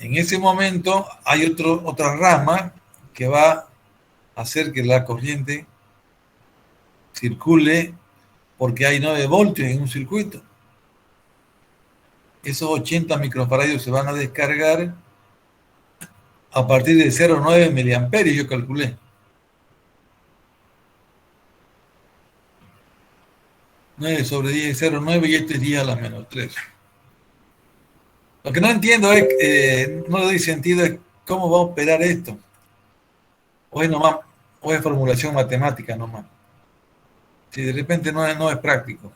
en ese momento hay otra rama que va a hacer que la corriente circule porque hay 9 voltios en un circuito. Esos 80 microfaradios se van a descargar a partir de 0,9 miliamperes, yo calculé. 9 sobre 10 es 0,9 y este es 10 a la menos 3. Lo que no entiendo es, no le doy sentido, es cómo va a operar esto. O es formulación matemática nomás. Si de repente no es práctico.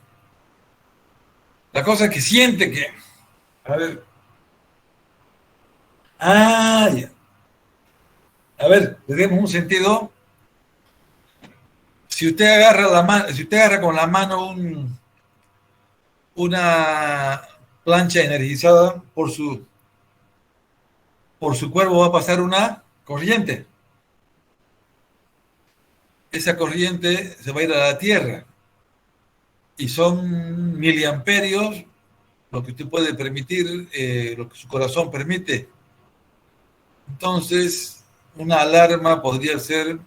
La cosa es que siente que... A ver. Ya. A ver, le demos un sentido. Si usted agarra con la mano una plancha energizada, por su cuerpo va a pasar una corriente. Esa corriente se va a ir a la Tierra. Y son miliamperios lo que usted puede permitir, lo que su corazón permite. Entonces, una alarma podría ser,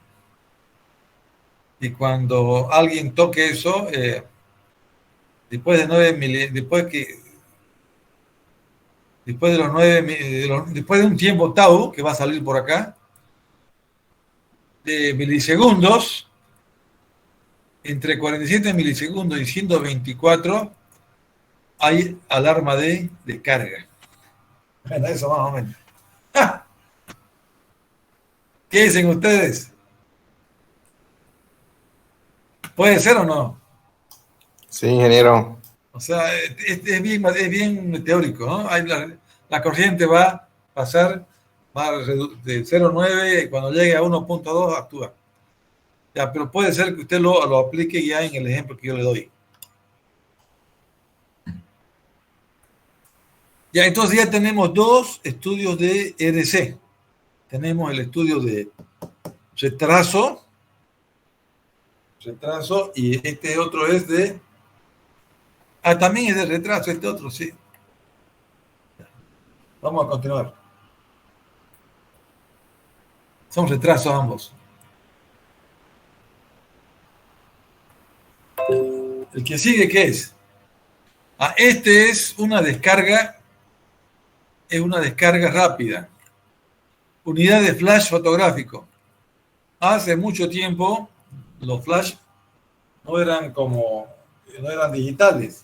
y cuando alguien toque eso, después de un tiempo tau, que va a salir por acá, de milisegundos, entre 47 milisegundos y 124, hay alarma de descarga. Bueno, eso más o menos. ¡Ja! ¿Qué dicen ustedes? ¿Puede ser o no? Sí, ingeniero. O sea, es bien teórico, ¿no? La corriente va a pasar de 0,9 y cuando llegue a 1,2 actúa. Ya, pero puede ser que usted lo aplique ya en el ejemplo que yo le doy. Ya, entonces ya tenemos 2 estudios de RC. Tenemos el estudio de retraso, y este otro es de... también es de retraso este otro, sí. Vamos a continuar. Son retrasos ambos. El que sigue, ¿qué es? Este es una descarga rápida. Unidad de flash fotográfico. Hace mucho tiempo los flash no eran digitales.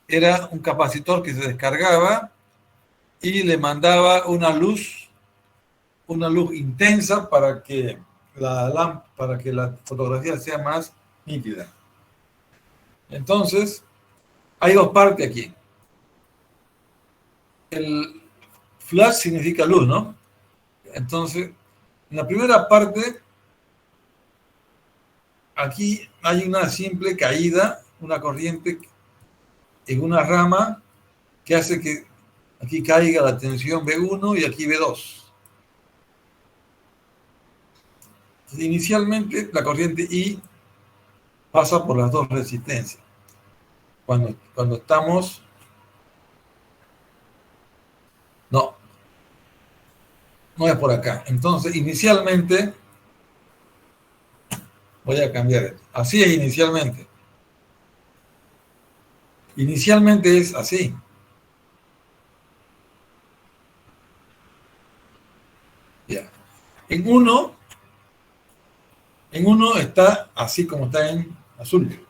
Era un capacitor que se descargaba y le mandaba una luz intensa para que la fotografía sea más nítida. Entonces, hay 2 partes aquí. el flash significa luz, ¿no? Entonces, en la primera parte, aquí hay una simple caída, una corriente en una rama que hace que aquí caiga la tensión B1 y aquí B2. Inicialmente, la corriente I pasa por las dos resistencias. Cuando estamos... No es por acá. Entonces, inicialmente, voy a cambiar esto. Así es inicialmente. Inicialmente es así. Ya. En uno está así como está en azul.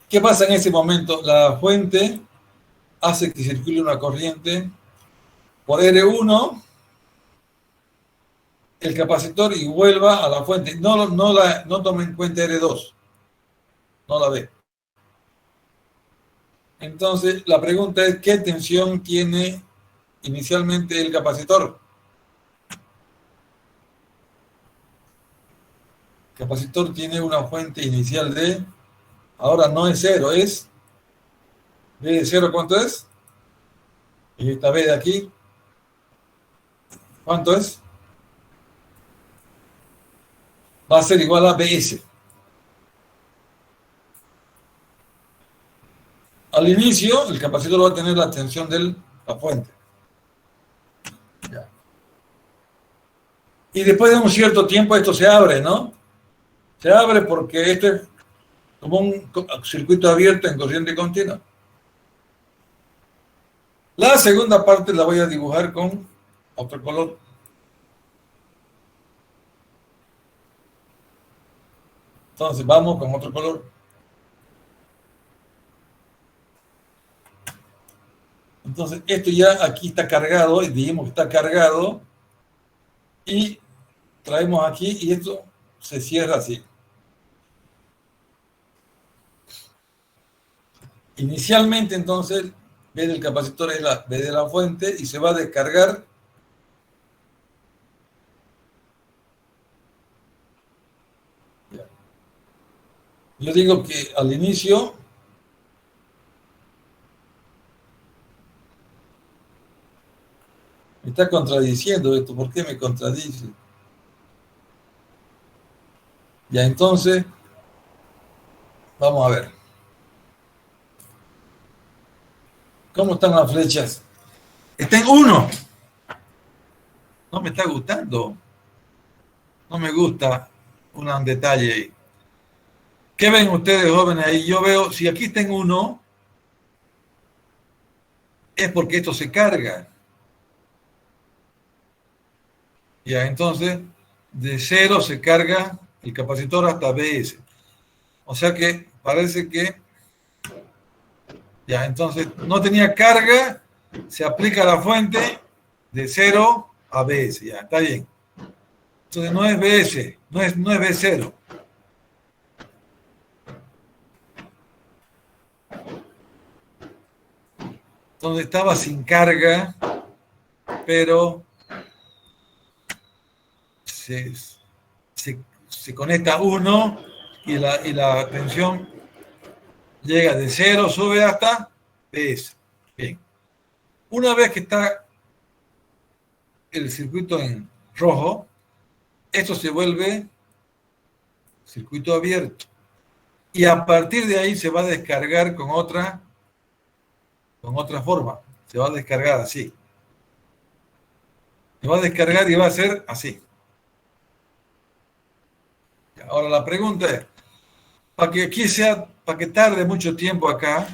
¿Qué pasa en ese momento? La fuente hace que circule una corriente por R1, el capacitor, y vuelva a la fuente. No tome en cuenta R2. No la ve. Entonces, la pregunta es, ¿qué tensión tiene inicialmente el capacitor? El capacitor tiene una fuente inicial de... Ahora no es 0, es... ¿B de 0 cuánto es? Y esta B de aquí, ¿cuánto es? Va a ser igual a BS. Al inicio, el capacitor va a tener la tensión de la fuente. Ya. Y después de un cierto tiempo esto se abre, ¿no? Se abre porque esto es como un circuito abierto en corriente continua. La segunda parte la voy a dibujar con otro color. Entonces vamos con otro color. Entonces esto ya aquí está cargado, y dijimos que está cargado, y traemos aquí y esto se cierra así. Inicialmente entonces B del capacitor es la B de la fuente y se va a descargar Yo digo que al inicio me está contradiciendo esto. ¿Por qué me contradice? Ya, entonces, vamos a ver. ¿Cómo están las flechas? Está en 1. No me está gustando. No me gusta un detalle ahí. ¿Qué ven ustedes, jóvenes, ahí? Yo veo, si aquí está en 1, es porque esto se carga. Ya, entonces, de 0 se carga el capacitor hasta BS. O sea que parece que, ya, entonces, no tenía carga, se aplica la fuente de 0 a BS, ya, está bien. Entonces no es BS, no es B0. Entonces estaba sin carga, pero se conecta 1 y la tensión llega de 0, sube hasta BS. Bien. Una vez que está el circuito en rojo, esto se vuelve circuito abierto. Y a partir de ahí se va a descargar con otra forma. Se va a descargar así. Se va a descargar y va a ser así. Ahora la pregunta es, para que tarde mucho tiempo acá,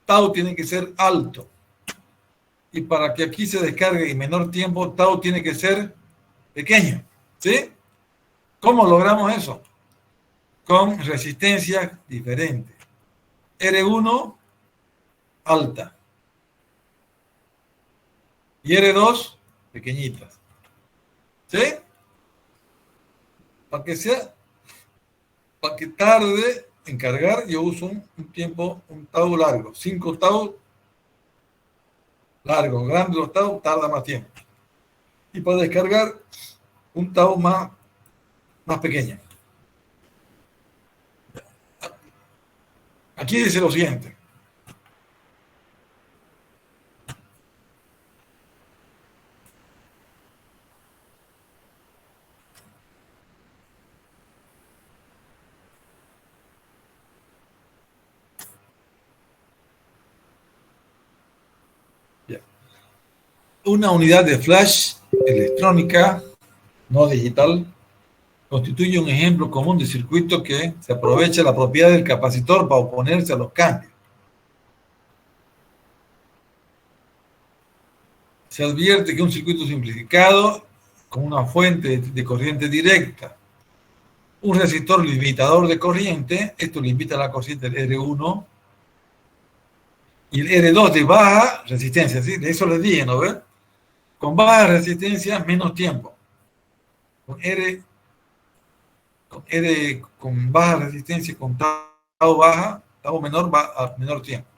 tau tiene que ser alto. Y para que aquí se descargue en menor tiempo, tau tiene que ser pequeño. ¿Sí? ¿Cómo logramos eso? Con resistencias diferentes. R1 alta. Y R2 pequeñitas. ¿Sí? Para que tarde en cargar, yo uso un tau largo. 5 tau largo, grande los tau, tarda más tiempo. Y para descargar, un tau más pequeño. Aquí dice lo siguiente. Una unidad de flash electrónica, no digital, constituye un ejemplo común de circuito que se aprovecha la propiedad del capacitor para oponerse a los cambios. Se advierte que un circuito simplificado con una fuente de corriente directa, un resistor limitador de corriente, esto limita la corriente del R1, y el R2 de baja resistencia, ¿sí? De eso les dije, ¿no ven? Con baja resistencia, menos tiempo. Con baja resistencia, con tau baja, tau menor, va a menor tiempo.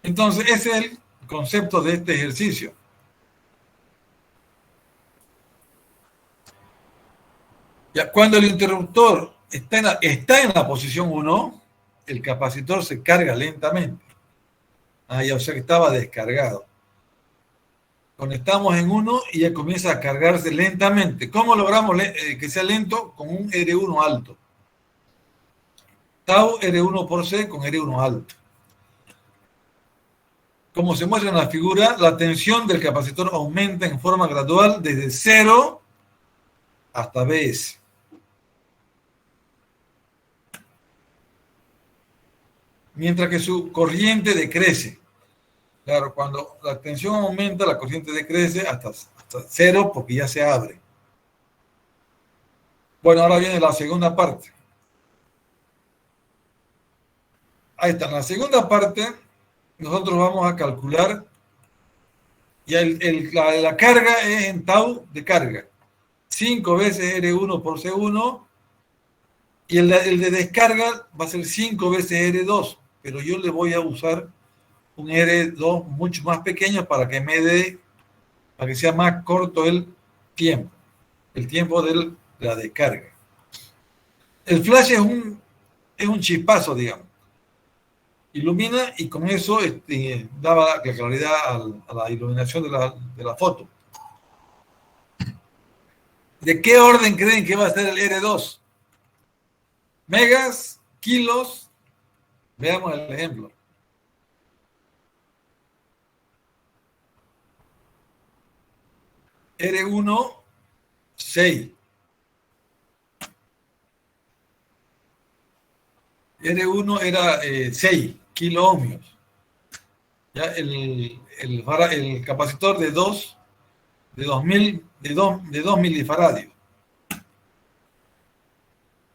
Entonces, ese es el concepto de este ejercicio. Ya, cuando el interruptor está en la posición 1, el capacitor se carga lentamente. Ya, o sea que estaba descargado. Conectamos en 1 y ya comienza a cargarse lentamente. ¿Cómo logramos que sea lento? Con un R1 alto. Tau R1 por C con R1 alto. Como se muestra en la figura, la tensión del capacitor aumenta en forma gradual desde 0 hasta Bs. Mientras que su corriente decrece. Claro, cuando la tensión aumenta, la corriente decrece hasta 0 porque ya se abre. Bueno, ahora viene la segunda parte. Ahí está, en la segunda parte nosotros vamos a calcular, ya la carga es en tau de carga. 5 veces R1 por C1, y el de descarga va a ser 5 veces R2, pero yo le voy a usar un R2 mucho más pequeño para que para que sea más corto el tiempo de la descarga. El flash es un chispazo, digamos. Ilumina y con eso daba la claridad a la iluminación de la foto. ¿De qué orden creen que va a ser el R2? Megas, kilos. Veamos el ejemplo. R1, 6. R1 era 6 kiloohmios. Ya el capacitor de 2 milifaradios.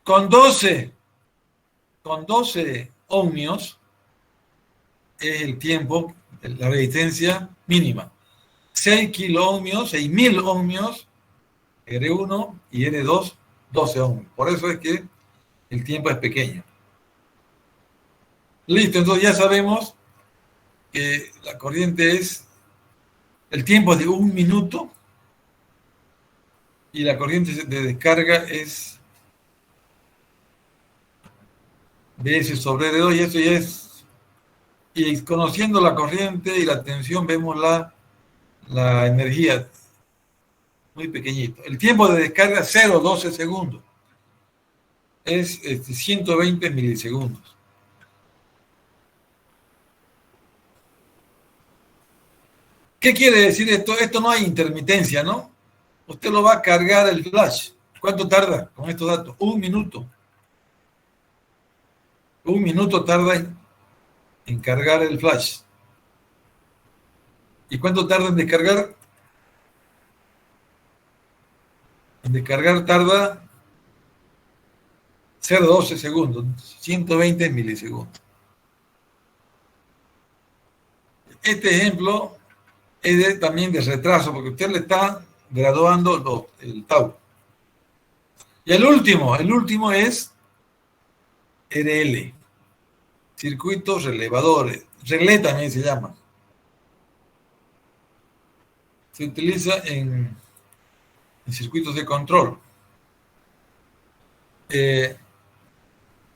Con 12 ohmios es el tiempo, la resistencia mínima. 6 kiloohmios, 6.000 ohmios, R1 y R2, 12 ohmios. Por eso es que el tiempo es pequeño. Listo, entonces ya sabemos que la corriente el tiempo es de 1 minuto y la corriente de descarga es Bs sobre R2 y eso ya es. Y conociendo la corriente y la tensión vemos la energía muy pequeñito. El tiempo de descarga 0,12 segundos. Es 120 milisegundos. ¿Qué quiere decir esto? Esto no hay intermitencia, ¿no? Usted lo va a cargar el flash. ¿Cuánto tarda con estos datos? 1 minuto. 1 minuto tarda en cargar el flash. ¿Y cuánto tarda en descargar? En descargar tarda 0,12 segundos, 120 milisegundos. Este ejemplo es también de retraso, porque usted le está graduando el tau. Y el último es RL, circuitos relevadores, relé también se llama. Se utiliza en circuitos de control.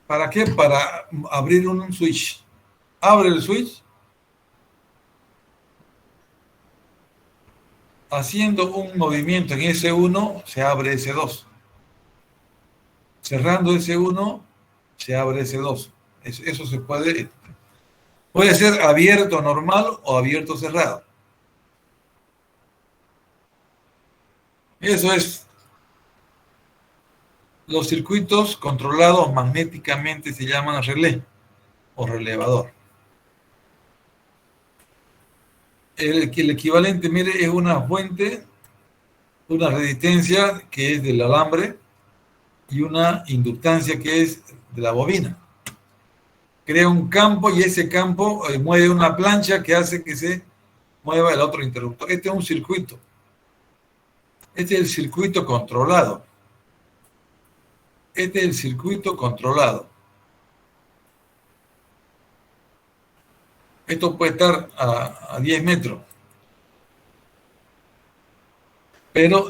¿Para qué? Para abrir un switch. Abre el switch haciendo un movimiento en S1 se abre S2. Cerrando S1 se abre S2. Eso se puede ser abierto normal o abierto cerrado. Eso es. Los circuitos controlados magnéticamente se llaman relé o relevador. El equivalente, mire, es una fuente, una resistencia que es del alambre y una inductancia que es de la bobina. Crea un campo y ese campo mueve una plancha que hace que se mueva el otro interruptor. Este es un circuito. Este es el circuito controlado. Este es el circuito controlado. Esto puede estar a 10 metros. Pero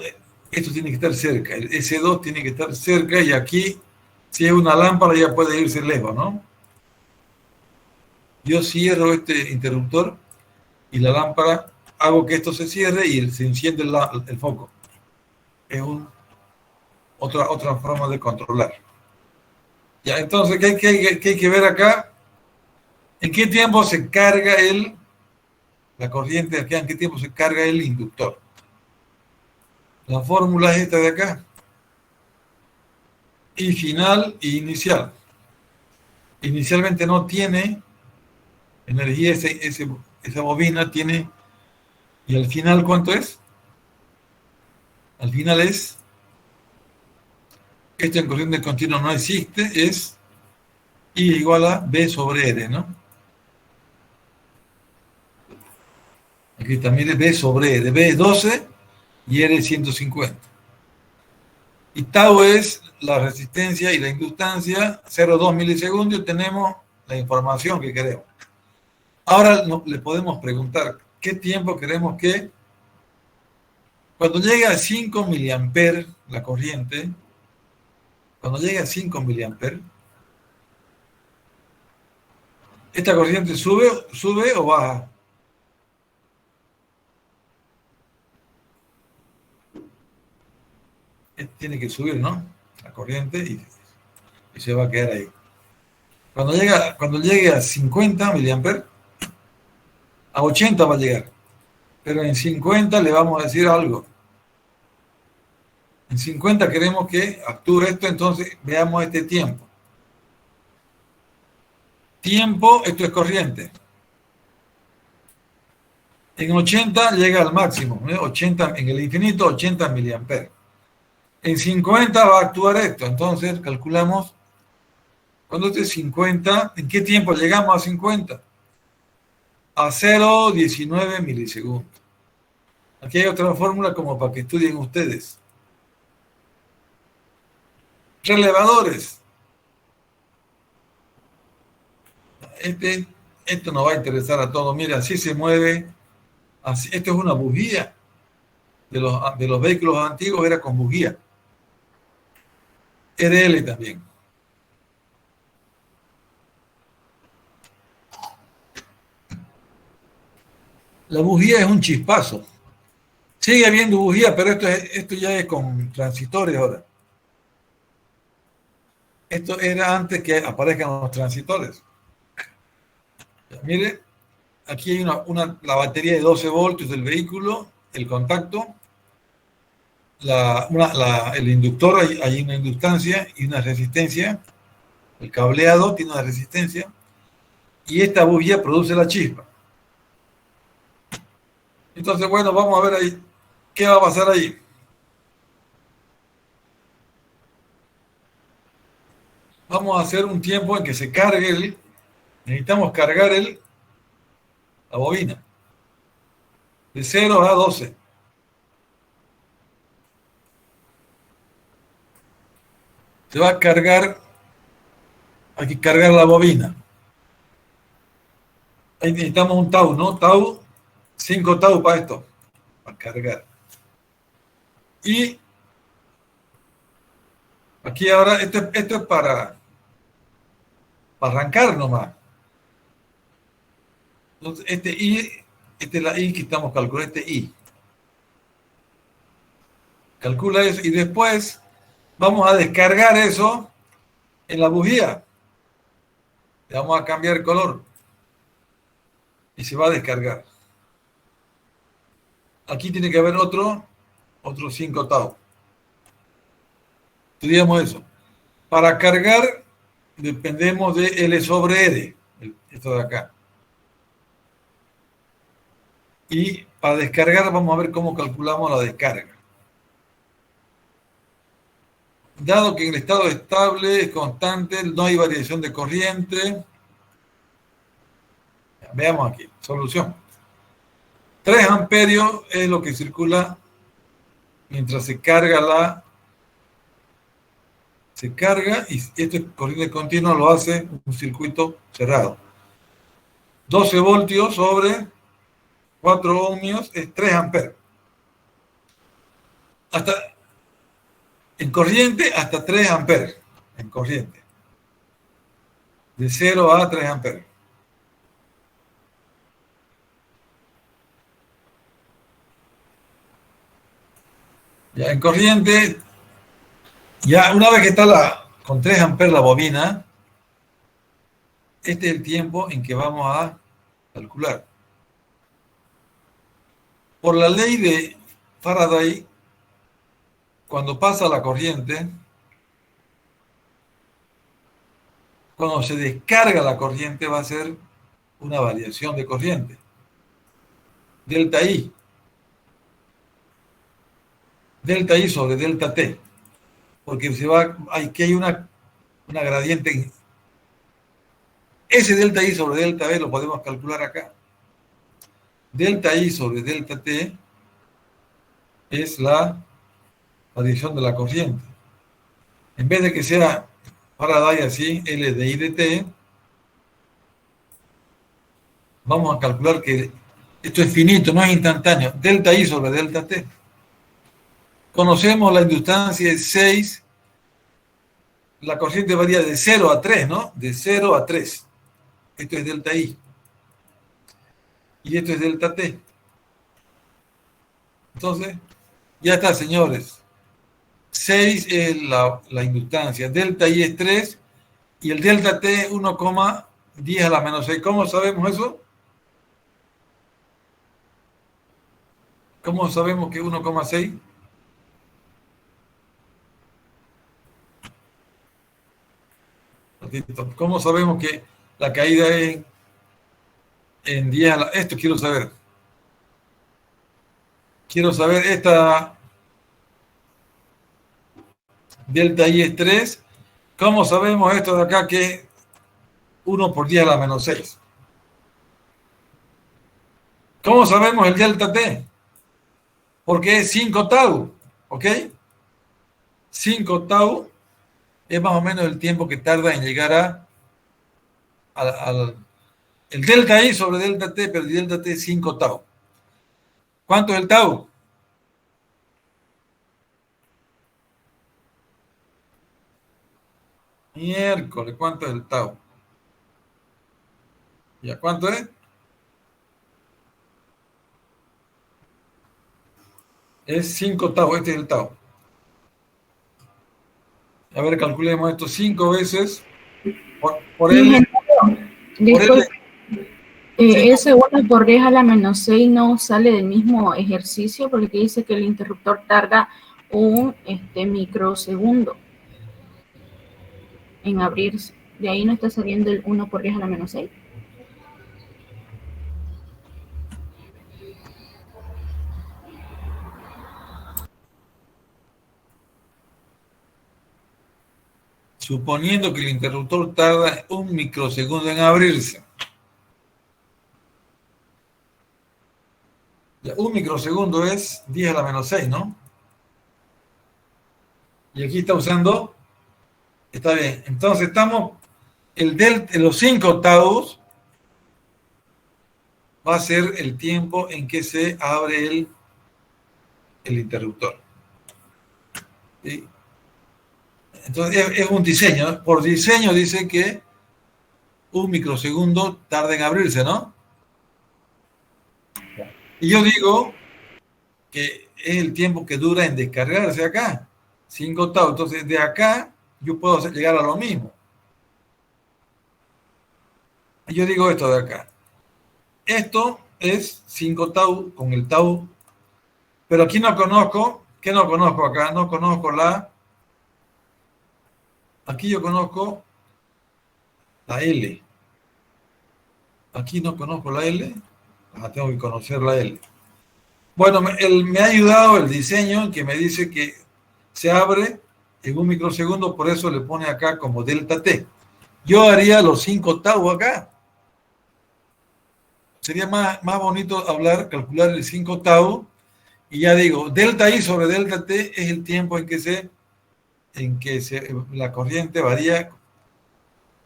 esto tiene que estar cerca. El S2 tiene que estar cerca y aquí, si es una lámpara, ya puede irse lejos, ¿no? Yo cierro este interruptor y la lámpara, hago que esto se cierre y se enciende el foco. Es otra forma de controlar. Ya, entonces, ¿qué hay que ver acá? ¿En qué tiempo se carga la corriente de acá? ¿En qué tiempo se carga el inductor? La fórmula es esta de acá. Y final y inicial. Inicialmente no tiene energía, esa bobina tiene. ¿Y al final cuánto es? Al final es. Esto en corriente continua no existe, es I igual a B sobre R, ¿no? Aquí también es B sobre R. B es 12 y R es 150. Y tau es la resistencia y la inductancia, 0,2 milisegundos, y tenemos la información que queremos. Ahora le podemos preguntar, ¿qué tiempo queremos que? Cuando llegue a 5 miliamperes la corriente, cuando llegue a 5 miliamperes, ¿esta corriente sube o baja? Tiene que subir, ¿no? La corriente y se va a quedar ahí. Cuando llegue a 50 miliamperes, a 80 va a llegar. Pero en 50 le vamos a decir algo. En 50 queremos que actúe esto, entonces veamos este tiempo. Tiempo, esto es corriente. En 80 llega al máximo, ¿no? 80, en el infinito 80 miliamperes. En 50 va a actuar esto, entonces calculamos, cuando esté 50, ¿en qué tiempo llegamos a 50? A 0,19 milisegundos. Aquí hay otra fórmula como para que estudien ustedes. Relevadores. Esto nos va a interesar a todos. Mira, así se mueve. Así, esto es una bujía. De los vehículos antiguos era con bujía. RL también. La bujía es un chispazo. Sigue habiendo bujía, pero esto ya es con transistores ahora. Esto era antes que aparezcan los transistores. Mire, aquí hay la batería de 12 voltios del vehículo, el contacto, el inductor, hay una inductancia y una resistencia, el cableado tiene una resistencia, y esta bujía produce la chispa. Entonces, bueno, vamos a ver ahí, ¿qué va a pasar ahí? Vamos a hacer un tiempo en que se cargue necesitamos cargar la bobina, de 0 a 12. Se va a cargar Hay que cargar la bobina. Ahí necesitamos un tau, ¿no? Tau, 5 tau para esto, para cargar. Y aquí ahora, esto es para arrancar nomás. Entonces, esta es la I que estamos calculando, este I. Calcula eso y después vamos a descargar eso en la bujía. Le vamos a cambiar el color y se va a descargar. Aquí tiene que haber otro 5 tau. Estudiamos eso. Para cargar dependemos de L sobre R, esto de acá. Y para descargar vamos a ver cómo calculamos la descarga. Dado que en el estado estable es constante, no hay variación de corriente. Veamos aquí, solución. 3 amperios es lo que circula mientras se carga se carga y esto es corriente continua, lo hace un circuito cerrado. 12 voltios sobre 4 ohmios es 3 amperes. En corriente hasta 3 amperes. En corriente. De 0 a 3 amperes. Ya en corriente, ya una vez que está con 3 amperes la bobina, este es el tiempo en que vamos a calcular. Por la ley de Faraday, cuando pasa la corriente, cuando se descarga la corriente va a ser una variación de corriente. Delta I. Delta I sobre delta T. Porque aquí hay una gradiente. Ese delta I sobre delta B lo podemos calcular acá. Delta I sobre delta T es la variación de la corriente. En vez de que sea Faraday así, L de I de T, vamos a calcular que esto es finito, no es instantáneo. Delta I sobre delta T. Conocemos la inductancia de 6. La corriente varía de 0 a 3, ¿no? De 0 a 3. Esto es delta I. Y esto es delta T. Entonces, ya está, señores. 6 es la inductancia. Delta I es 3. Y el delta T 1,10 a la menos 6. ¿Cómo sabemos eso? ¿Cómo sabemos que 1,6? ¿Cómo sabemos que la caída es en 10 a la... Esto quiero saber. Quiero saber esta delta I es 3. ¿Cómo sabemos esto de acá que es 1 por 10 a la menos 6? ¿Cómo sabemos el delta T? Porque es 5 tau, ¿ok? 5 tau es más o menos el tiempo que tarda en llegar el delta I sobre delta T, pero el delta T es 5 tau. ¿Cuánto es el tau? Miércoles, ¿cuánto es el tau? ¿Ya cuánto es? Es 5 tau, este es el tau. A ver, calculemos esto 5 veces por L. Disculpe, Sí. ese 1 por 10 a la menos 6 no sale del mismo ejercicio porque dice que el interruptor tarda un microsegundo en abrirse. De ahí no está saliendo el 1 por 10 a la menos 6. Suponiendo que el interruptor tarda un microsegundo en abrirse. Ya, un microsegundo es 10 a la menos 6, ¿no? Y aquí está usando, está bien. Entonces estamos los 5 tau va a ser el tiempo en que se abre el interruptor. ¿Sí? Entonces es un diseño, ¿no? Por diseño dice que 1 microsegundo tarda en abrirse, ¿no? Y yo digo que es el tiempo que dura en descargarse acá, 5 tau. Entonces de acá yo puedo llegar a lo mismo. Y yo digo esto de acá. Esto es 5 tau con el tau, pero aquí no conozco, ¿qué no conozco acá? No conozco aquí yo conozco la L. Aquí no conozco la L, tengo que conocer la L. Bueno, me ha ayudado el diseño que me dice que se abre en 1 microsegundo, por eso le pone acá como delta T. Yo haría los 5 tau acá. Sería más bonito calcular el 5 tau, y ya digo, delta I sobre delta T es el tiempo en que la corriente varía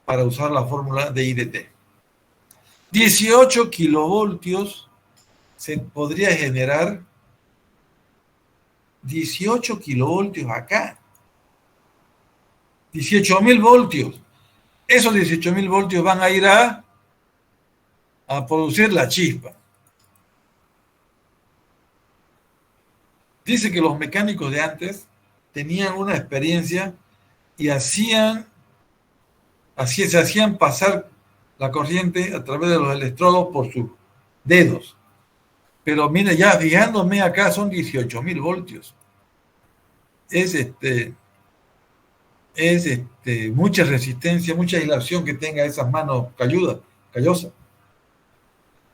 para usar la fórmula de I de T. 18 kilovoltios se podría generar 18 kilovoltios acá. 18.000 voltios. Esos 18.000 voltios van a ir a producir la chispa. Dice que los mecánicos de antes tenían una experiencia y se hacían pasar la corriente a través de los electrodos por sus dedos. Pero mire, ya fijándome acá son 18.000 voltios. Es mucha resistencia, mucha aislación que tenga esas manos callosas.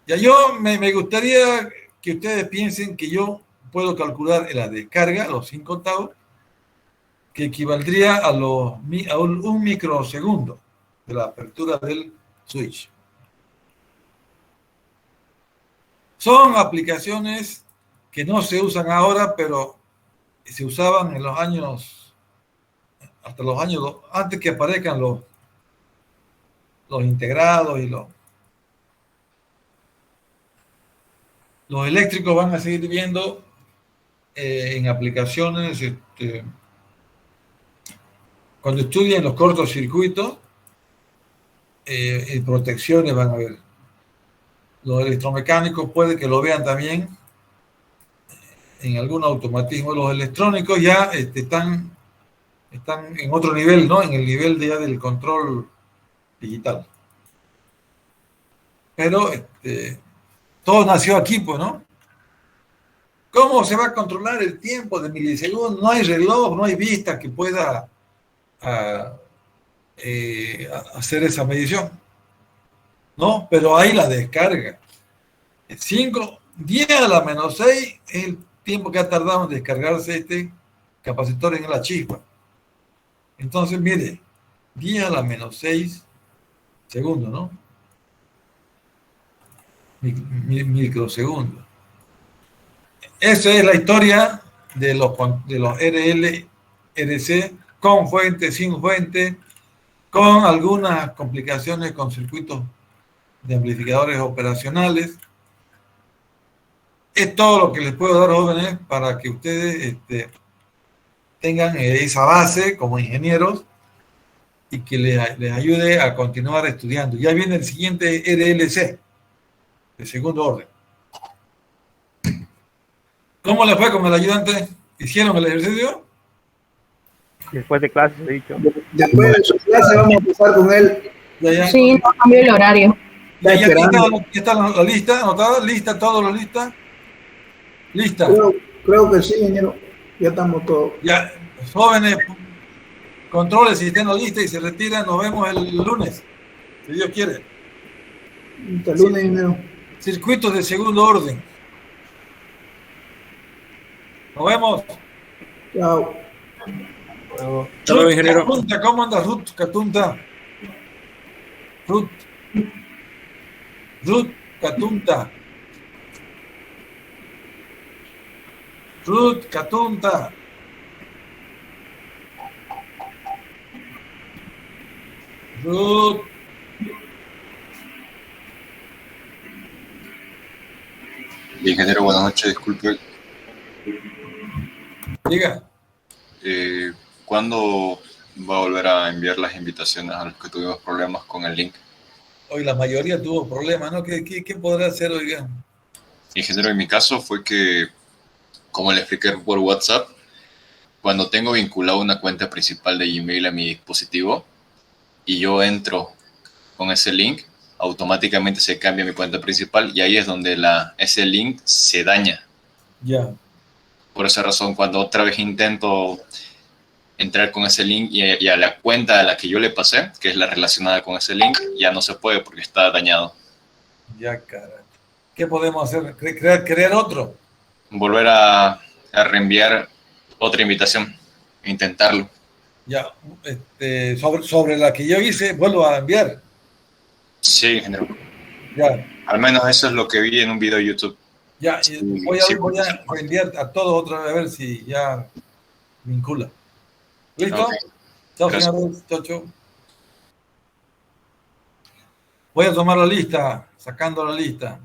Ya yo me gustaría que ustedes piensen que yo puedo calcular la descarga, los 5 tau, que equivaldría a un microsegundo de la apertura del switch. Son aplicaciones que no se usan ahora, pero se usaban en los años, hasta los años, antes que aparezcan los integrados y los eléctricos van a seguir viendo en aplicaciones, cuando estudien los cortocircuitos, en protecciones van a ver. Los electromecánicos puede que lo vean también en algún automatismo. Los electrónicos ya están en otro nivel, ¿no? En el nivel ya del control digital. Pero todo nació aquí, pues, ¿no? ¿Cómo se va a controlar el tiempo de milisegundos? No hay reloj, no hay vista que pueda hacer esa medición. ¿No? Pero hay la descarga. 10 a la menos 6 es el tiempo que ha tardado en descargarse este capacitor en la chispa. Entonces, mire, 10 a la menos 6 segundos, ¿no? Microsegundos. Esa es la historia de los RL, RC, con fuente, sin fuente, con algunas complicaciones con circuitos de amplificadores operacionales. Es todo lo que les puedo dar, jóvenes, para que ustedes tengan esa base como ingenieros y que les ayude a continuar estudiando. Ya viene el siguiente RLC, de segundo orden. ¿Cómo les fue con el ayudante? ¿Hicieron el ejercicio? Después de clases, he dicho. Después de su clase vamos a empezar con él. Ya. Sí, no cambió el horario. Ya está la lista anotada, lista, todos los listas. Lista. Creo que sí, ingeniero. Ya estamos todos. Ya, jóvenes, controles si estén listas y se retiran. Nos vemos el lunes, si Dios quiere. Hasta el lunes, ingeniero. Circuitos de segundo orden. Nos vemos. Chao. Hasta luego, ingeniero. Catunta, ¿cómo andas, Ruth Catunta? Ruth Catunta. Ruth Catunta. Ruth, Ingeniero, buenas noches, disculpe. diga. ¿Cuándo va a volver a enviar las invitaciones a los que tuvimos problemas con el link? Hoy la mayoría tuvo problemas, ¿no? ¿Qué podrá hacer, oiga? Ingeniero, en mi caso fue que, como le expliqué por WhatsApp, cuando tengo vinculado una cuenta principal de Gmail a mi dispositivo y yo entro con ese link, automáticamente se cambia mi cuenta principal y ahí es donde ese link se daña. Ya. Por esa razón, cuando otra vez intento entrar con ese link y a la cuenta a la que yo le pasé, que es la relacionada con ese link, ya no se puede porque está dañado. Ya, cara. ¿Qué podemos hacer? ¿Crear otro? Volver a reenviar otra invitación, intentarlo. Ya, sobre la que yo hice, vuelvo a enviar. Sí, ingeniero. Ya, Al menos eso es lo que vi en un video de YouTube. ya. Sí, Voy sí, a reenviar a todo otra vez a ver si ya vincula. ¿Listo? Ok. Chao, Gracias. señor. Chao, chao. Voy a tomar la lista, sacando la lista.